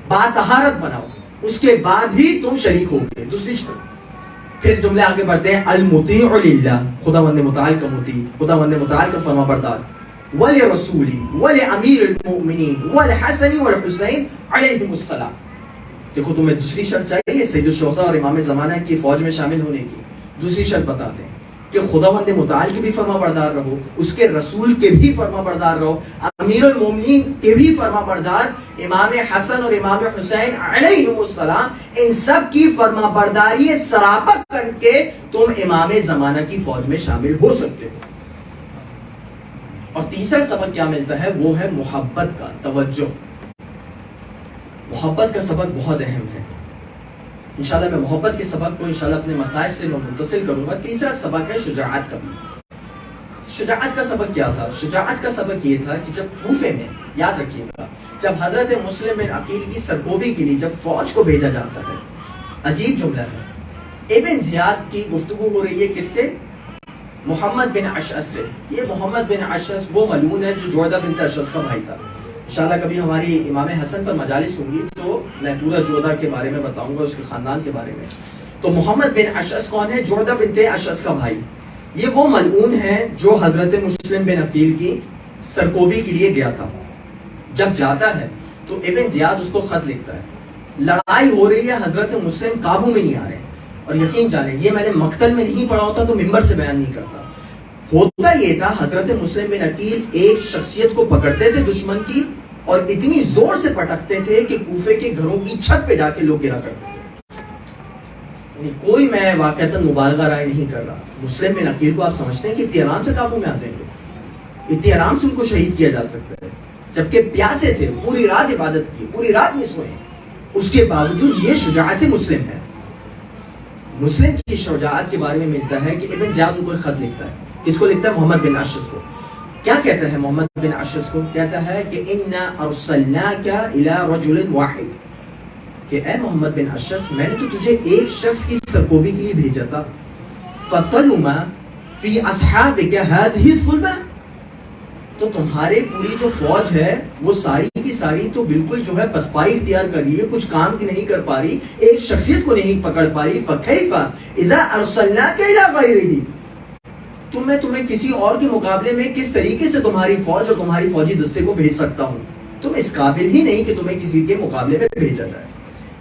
باطہارت بناؤ، اس کے بعد ہی تم شریک ہوگے دوسری شرط۔ پھر جملے آگے بڑھتے ہیں، المطیع للہ، خداوند متعال کا مطیع، خداوند متعال کا فرما بردار، ولرسولی ولامیر المؤمنین والحسن والحسین علیہم السلام۔ دیکھو تمہیں دوسری شرط چاہیے سید الشہداء اور امام زمانہ کی فوج میں شامل ہونے کی، دوسری شرط بتاتے ہیں کہ خداوند متعال کے بھی فرما بردار رہو، اس کے رسول کے بھی فرما بردار رہو، امیر المومنین کے بھی فرما بردار، امام حسن اور امام حسین علیہم السلام، ان سب کی فرما برداری سراپا کر کے تم امام زمانہ کی فوج میں شامل ہو سکتے ہو۔ اور تیسرا سبق کیا ملتا ہے؟ وہ ہے محبت کا توجہ۔ محبت کا سبق بہت اہم ہے، انشاءاللہ میں محبت کے سبق کو انشاءاللہ اپنے مصائب سے میں متصل کروں گا۔ تیسرا سبق ہے شجاعت کا بھی۔ شجاعت کا سبق کیا تھا؟ شجاعت کا سبق یہ تھا کہ جب کوفے میں، یاد رکھیے گا، جب حضرت مسلم بن عقیل کی سرکوبی کے لیے جب فوج کو بھیجا جاتا ہے، عجیب جملہ ہے، ابن زیاد کی گفتگو ہو رہی ہے کس سے؟ محمد بن اشعث سے۔ یہ محمد بن اشعث وہ ملعون ہے جو جعدہ بنت اشعث کا بھائی تھا۔ انشاءاللہ کبھی ہماری امام حسن پر مجالس ہوں گی تو میں پورا جعدہ کے بارے میں بتاؤں گا، اس کے خاندان کے بارے میں۔ تو محمد بن اشعث کون ہے؟ جعدہ بنت اشعث کا بھائی۔ یہ وہ ملعون ہے جو حضرت مسلم بن عقیل کی سرکوبی کے لیے گیا تھا۔ جب جاتا ہے تو ابن زیاد اس کو خط لکھتا ہے، لڑائی ہو رہی ہے، حضرت مسلم قابو میں نہیں آ رہے، اور یقین جانیں یہ میں نے مقتل میں نہیں پڑھا ہوتا تو ممبر سے بیان نہیں کرتا۔ ہوتا یہ تھا حضرت مسلم بن عقیل ایک شخصیت کو پکڑتے تھے دشمن کی، اور اتنی زور سے پٹکتے تھے کہ کوفے کے گھروں کی چھت پہ جا کے لوگ گرا کرتے تھے۔ یعنی کوئی میں واقعتاً مبالغہ رائے نہیں کر رہا، مسلم بن عقیل کو آپ سمجھتے ہیں کہ اتنی آرام سے قابو میں آ جائیں گے، اتنی آرام سے ان کو شہید کیا جا سکتا ہے، جبکہ پیاسے تھے، پوری رات عبادت کی، پوری رات نہیں سوئے، اس کے باوجود یہ شجاعت مسلم ہے۔ مسلم کی شجاعت کے بارے میں ملتا ہے کہ ابن زیاد ان کو ایک خط لکھتا ہے، کس کو لکھتا ہے؟ محمد بن اشعث کو۔ کیا کہتا ہے محمد بن اشعث کو؟ کہتا ہے کہ اِنَّا أَرْسَلْنَاكَ إِلَىٰ رَجُلٍ وَاحِدٍ، کہ اے محمد بن اشعث میں نے تو تجھے ایک شخص کی سرکوبی کے لیے بھیجا تھا، فَثَلُمَ فِي أَصْحَابِكَ هَذِهِ الثُّلْبَةِ، تو تمہارے پوری جو فوج ہے وہ ساری کی ساری تو بالکل جو ہے پسپائی اختیار کر رہی ہے، کچھ کام کی نہیں کر پا رہی، ایک شخصیت کو نہیں پکڑ پا رہی، فَكَيْفَ إِذَا أَرْسَلْنَاكَ إِلَىٰ غَيْرِهِ، میں تمہیں کسی اور کے مقابلے میں کس طریقے سے تمہاری فوج اور تمہاری فوجی دستے کو بھیج سکتا ہوں؟ تم اس قابل ہی نہیں کہ تمہیں کسی کے مقابلے میں بھیجا جائے۔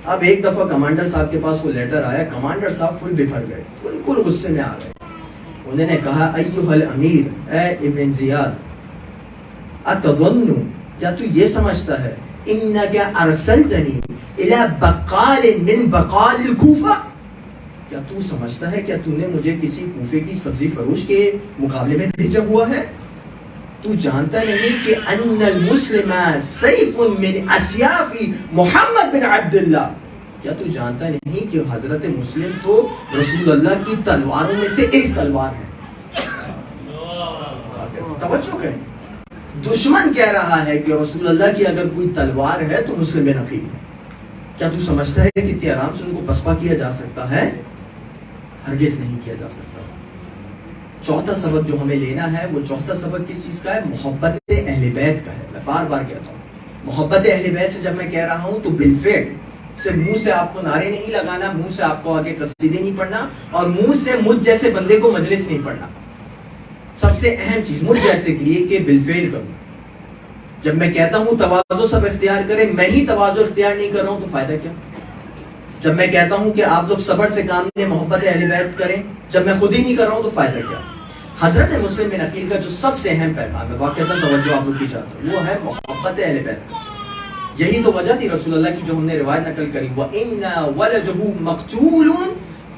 اب ایک دفعہ کمانڈر صاحب کے پاس وہ لیٹر آیا، کمانڈر صاحب فل بپھر گئے، بالکل غصے میں آ گئے۔ انہوں نے کہا ایھا الامیر، اے ابن زیاد، اتظن، کیا تو یہ سمجھتا ہے انک ارسلتنی الی بقال من بقال الکوفہ، کیا تو سمجھتا ہے کیا تو نے مجھے کسی کوفے کی سبزی فروش کے مقابلے میں بھیجا ہوا ہے؟ تو جانتا نہیں کہ ان المسلم سیف من اسیاف محمد بن عبداللہ، کیا تو جانتا نہیں کہ حضرت مسلم تو رسول اللہ کی تلواروں میں سے ایک تلوار ہے؟ توجہ کریں، دشمن کہہ رہا ہے کہ رسول اللہ کی اگر کوئی تلوار ہے تو مسلم بن عقیل ہے۔ کیا تو سمجھتا ہے کہ اتنی آرام سے ان کو پسپا کیا جا سکتا ہے؟ ہرگز نہیں کیا جا سکتا۔ چوتھا سبق جو ہمیں لینا ہے وہ چوتھا سبق کس چیز کا ہے؟ محبت اہل بیت کا ہے۔ میں بار بار کہتا ہوں محبت اہل بیت سے جب میں کہہ رہا ہوں تو بالفعل صرف منہ سے آپ کو نعرے نہیں لگانا، منہ سے آپ کو آگے قصیدے نہیں پڑھنا، اور منہ سے مجھ جیسے بندے کو مجلس نہیں پڑھنا۔ سب سے اہم چیز مجھ جیسے کے لیے کہ بالفعل کروں۔ جب میں کہتا ہوں تواضع سب اختیار کریں، میں ہی تواضع اختیار نہیں کر رہا ہوں تو فائدہ کیا؟ جب میں کہتا ہوں کہ آپ لوگ صبر سے کام لیں، محبت اہل بیت کریں، جب میں خود ہی نہیں کر رہا ہوں تو فائدہ کیا؟ حضرت مسلم بن عقیل کا جو سب سے اہم پیغام ہے، واقعتاً توجہ آپ لوگ کی چاہتا ہوں، وہ ہے محبت اہل بیت کا۔ یہی تو وجہ تھی رسول اللہ کی جو ہم نے روایت نقل کری، وَإِنَّ وَلَدُهُ مَقْتُولٌ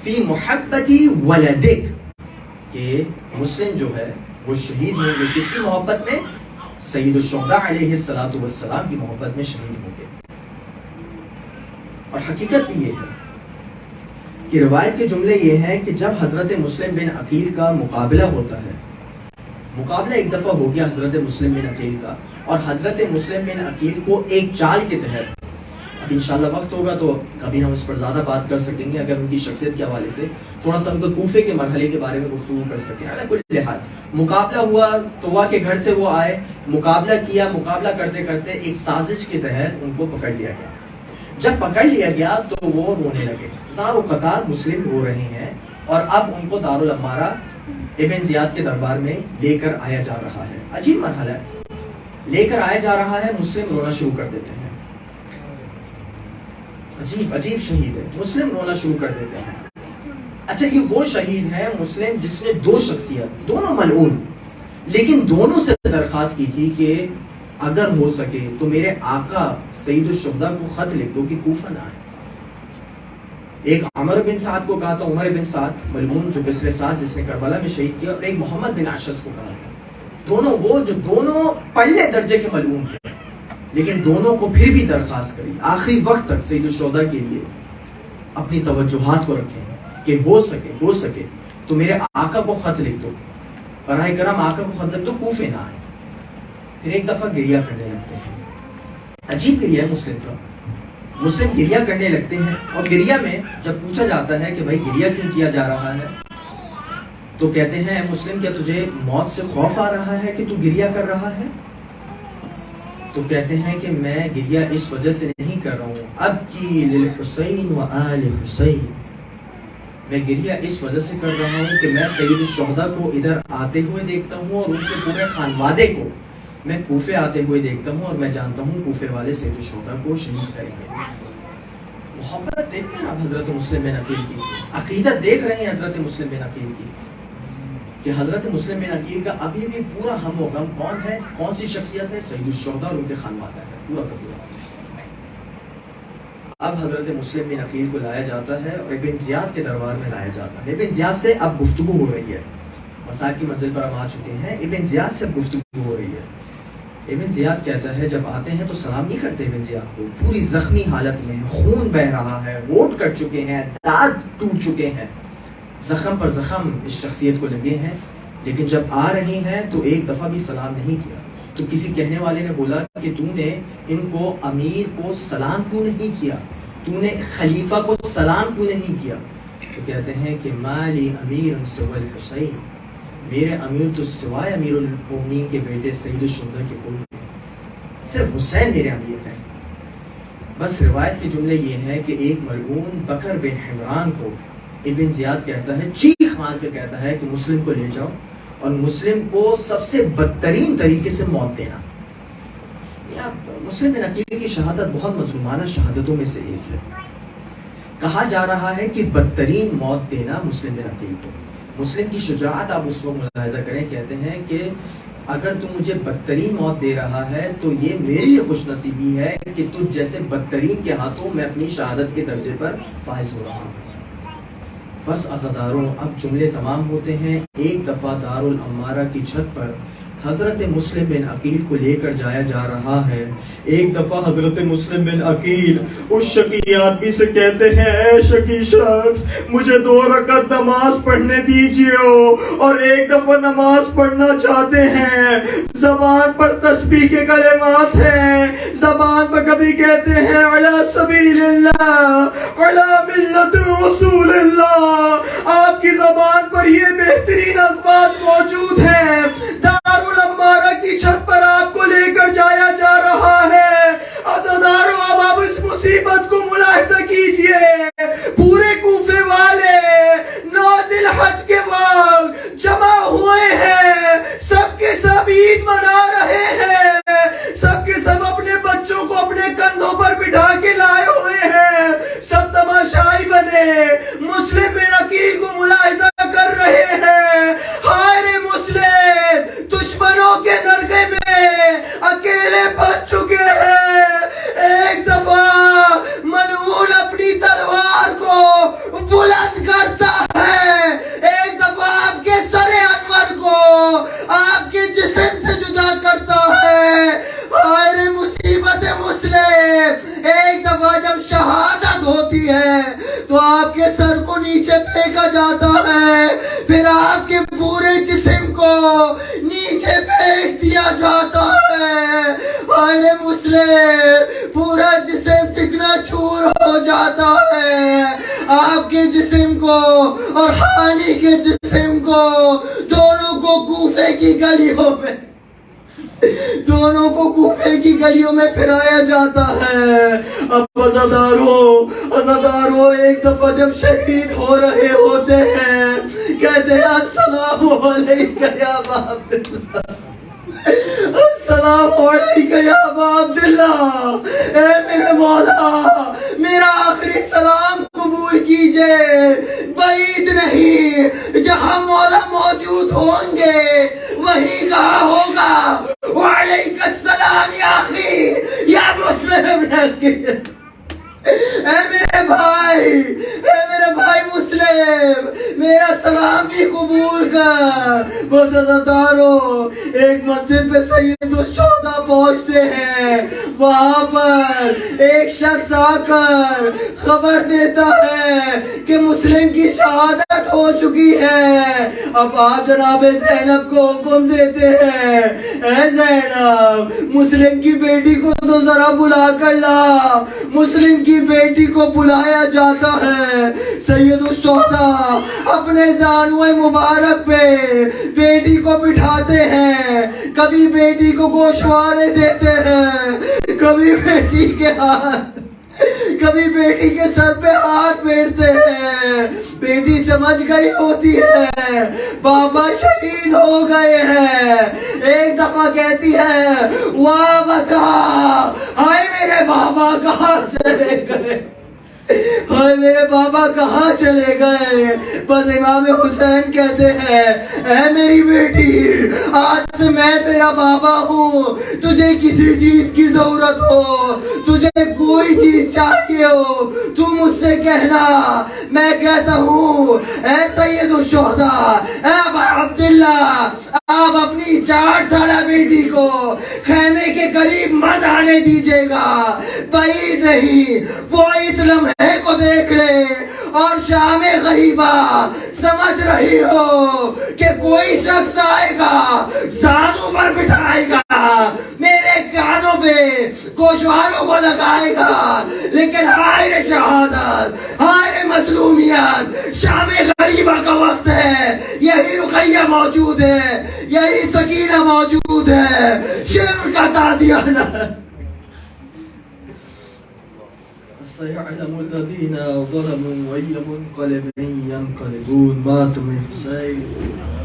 فِي مُحَبَّةِ وَلَدِكَ، کہ مسلم جو ہے وہ شہید ہوں گے کس کی محبت میں؟ سید الشہداء علیہ الصلوۃ والسلام کی محبت میں شہید ہوں گے. اور حقیقت بھی یہ ہے کہ روایت کے جملے یہ ہیں کہ جب حضرت مسلم بن عقیل کا مقابلہ ہوتا ہے، مقابلہ ایک دفعہ ہو گیا حضرت مسلم بن عقیل کا، اور حضرت مسلم بن عقیل کو ایک چال کے تحت، اب انشاءاللہ وقت ہوگا تو کبھی ہم اس پر زیادہ بات کر سکیں گے، اگر ان کی شخصیت کے حوالے سے تھوڑا سا ان کو کوفے کے مرحلے کے بارے میں گفتگو کر سکیں. علی کل حال مقابلہ ہوا، طوا کے گھر سے وہ آئے، مقابلہ کیا، مقابلہ کرتے کرتے ایک سازش کے تحت ان کو پکڑ لیا گیا. جب پکڑ لیا گیا تو وہ رونے لگے، زار و قطار مسلم رو رہے ہیں، اور اب ان کو دارالعمارہ ابن زیاد کے دربار میں لے کر آیا جا رہا ہے. عجیب مرحلہ ہے، لے کر آیا جا رہا ہے، مسلم رونا شروع کر دیتے ہیں. عجیب شہید ہے، مسلم رونا شروع کر دیتے ہیں. اچھا یہ وہ شہید ہے مسلم جس نے دو شخصیت، دونوں ملعون، لیکن دونوں سے درخواست کی تھی کہ اگر ہو سکے تو میرے آقا سید الشہداء کو خط لکھ دو کہ کوفہ نہ آئے. ایک عمر بن سعد کو کہا تھا، عمر بن سعد ملعون جو بسر سعد جس نے کربلا میں شہید کیا، اور ایک محمد بن اشعث کو کہا تھا. دونوں وہ جو دونوں پہلے درجے کے ملعون تھے، لیکن دونوں کو پھر بھی درخواست کری آخری وقت تک سید الشہداء کے لیے اپنی توجہات کو رکھیں کہ ہو سکے تو میرے آقا کو خط لکھ دو، براہ کرم آقا کو خط لکھ دو، کوفے نہ آئے. پھر ایک دفعہ گریہ کرنے لگتے ہیں. عجیب گریہ ہے مسلم کا، مسلم گریہ کرنے لگتے ہیں. اور گریہ میں جب پوچھا جاتا ہے کہ بھائی گریہ کیوں کیا جا رہا ہے، تو کہتے ہیں اے مسلم کیا تجھے موت سے خوف آ رہا ہے کہ تو گریہ کر رہا ہے؟ تو کہتے ہیں کہ میں گریہ اس وجہ سے نہیں کر رہا ہوں، اب کی للحسین و آل حسین، میں گریہ اس وجہ سے کر رہا ہوں کہ میں سید الشہداء کو ادھر آتے ہوئے دیکھتا ہوں، اور ان کے پورے خانوادے کو میں کوفے آتے ہوئے دیکھتا ہوں، اور میں جانتا ہوں کوفے والے سید الشہداء کو شہید کریں گے. محبت دیکھتے ہیں آپ حضرت مسلم بن عقیل کی، عقیدت دیکھ رہے ہیں حضرت مسلم بن عقیل کی، کہ حضرت مسلم بن عقیل کا ابھی بھی پورا ہم و غم کون ہے، کون سی شخصیت ہے؟ سید الشہداء اور ان کے خانوادہ ہے، پورا کا پورا. اب حضرت مسلم بن عقیل کو لایا جاتا ہے اور ابن زیاد کے دربار میں لایا جاتا ہے. ابن زیاد سے اب گفتگو ہو رہی ہے، مسائل کی منزل پر ہم آ چکے ہیں. ابن زیاد سے اب گفتگو ہو رہی ہے. ابن زیاد کہتا ہے جب آتے ہیں تو سلام نہیں کرتے ابن زیاد کو، پوری زخمی حالت میں، خون بہ رہا ہے، ہونٹ کٹ چکے ہیں، دانت ٹوٹ چکے ہیں، زخم پر زخم اس شخصیت کو لگے ہیں، لیکن جب آ رہے ہیں تو ایک دفعہ بھی سلام نہیں کیا. تو کسی کہنے والے نے بولا کہ تو نے ان کو امیر کو سلام کیوں نہیں کیا، تو نے خلیفہ کو سلام کیوں نہیں کیا؟ تو کہتے ہیں کہ مالی امیر سوى الحسین، میرے امیر تو سوائے امیر المومنین کے بیٹے سید الشہداء کے کوئی نہیں، صرف حسین میرے امیر ہیں. بس روایت کے جملے یہ ہیں کہ ایک ملعون بکر بن حمران کو ابن زیاد کہتا ہے، چیخ مار کے کہتا ہے کہ مسلم کو لے جاؤ اور مسلم کو سب سے بدترین طریقے سے موت دینا. مسلم بن عقیل کی شہادت بہت مظلومانہ شہادتوں میں سے ایک ہے. کہا جا رہا ہے کہ بدترین موت دینا مسلم بن عقیل کو. مسلم کی شجاعت آپ اس وقت ملاحظہ کریں، کہتے ہیں کہ اگر تو مجھے بدترین موت دے رہا ہے تو یہ میرے لیے خوش نصیبی ہے کہ تجھ جیسے بدترین کے ہاتھوں میں اپنی شہادت کے درجے پر فائز ہو رہا ہوں. بس عزاداروں اب جملے تمام ہوتے ہیں. ایک دفعہ دارالعمارہ کی چھت پر حضرت مسلم بن عقیل کو لے کر جایا جا رہا ہے. ایک دفعہ حضرت مسلم بن عقیل اس شقی آدمی سے کہتے ہیں، اے شقی شخص مجھے 2 رکعت نماز پڑھنے دیجیے، اور ایک دفعہ نماز پڑھنا چاہتے ہیں. زبان پر تسبیح کے کلمات ہیں، زبان پر کبھی کہتے ہیں علی سبیل اللہ، علی ملت رسول اللہ. آپ کی زبان پر یہ بہترین الفاظ موجود ہیں. دارالعمارہ کی چھت پر آپ کو لے کر جایا جا رہا ہے. عزاداروں اب آپ اس مصیبت کو ملاحظہ کیجئے. پورے کوفے والے نازل حج کے وقت جمع ہوئے ہیں، سب کے سب عید منا رہے ہیں، سب کے سب اپنے بچوں کو اپنے کندھوں پر بٹھا کے لائے ہوئے ہیں، سب تماشائی بنے مسلم بن عقیل کو ملاحظہ کر رہے ہیں. ہائے رے مسلم، دشمنوں کے نرغے میں اکیلے پھنس چکے ہیں. ایک دفعہ ملعون دفعہ جب شہادت ہوتی ہے تو آپ کے سر کو نیچے پھینکا جاتا ہے، پھر آپ کے پورے جسم کو نیچے پھینک دیا جاتا ہے. ہائے مسلم، پورا جسم چکنا چور ہو جاتا ہے. آپ کے جسم کو اور ہانی کے جسم کو دونوں کو کوفے کی گلیوں میں پھرایا جاتا ہے. اب عزادارو ایک دفعہ جب شہید ہو رہے ہوتے ہیں، کہتے ہیں السلام علیکہ یا ابا عبداللہ، السلام علیکہ یا ابا عبداللہ. اے میرے مولا، میرا آخری سلام قبول کیجئے. بعید نہیں، جہاں مولا موجود ہوں گے وہیں کہا ہوگا وعلیک السلام یا اخی یا مسلم ابن اخی. اے میرے بھائی مسلم، میرا سلام بھی قبول کر. بس عزادارو، ایک مسجد پہ سید الشہداء پہنچتے ہیں. وہاں پر ایک شخص آ کر خبر دیتا ہے کہ مسلم کی شہادت ہو چکی ہے. اب آپ جناب زینب کو حکم دیتے ہیں، اے زینب، مسلم کی بیٹی کو تو ذرا بلا کر لا. مسلم کی بیٹی کو بلایا جاتا ہے. سید الشہداء اپنے زانوئے مبارک پہ بیٹی کو بٹھاتے ہیں. کبھی بیٹی کو گوشوارے دیتے ہیں، کبھی بیٹی کے سر پہ ہاتھ پھیرتے ہیں. بیٹی سمجھ گئی ہوتی ہے بابا شہید ہو گئے ہیں. ایک دفعہ کہتی ہے واہ بتا، ہائے میرے بابا کہاں چلے گئے، ہائے میرے بابا کہاں چلے گئے. بس امام حسین کہتے ہیں اے میری بیٹی، آج سے میں تیرا بابا ہوں. تجھے کسی چیز کی ضرورت ہو، تجھے کوئی چیز چاہیے ہو، تو مجھ سے کہنا. میں کہتا ہوں اے سید الشہداء، اے ابا عبداللہ، آپ اپنی 4 سالہ بیٹی کو خیمے کے قریب مت آنے دیجیے گا. بعید نہیں، وہ اس لمحے کو دیکھ لے اور شام غریبہ سمجھ رہی ہو کہ کوئی شخص آئے گا، زانوں پر بٹھائے گا، میرے کانوں پہ گوشواروں کو لگائے گا. لیکن ہائے شہادت، ہائے مظلومیت، شام غریبہ کا وقت ہے. یہی رقیہ موجود ہے، یہی سکینہ موجود ہے. شرک کا تازیانہ. سيعلم الذين ظلموا أي منقلب ينقلبون. ماتم حسين.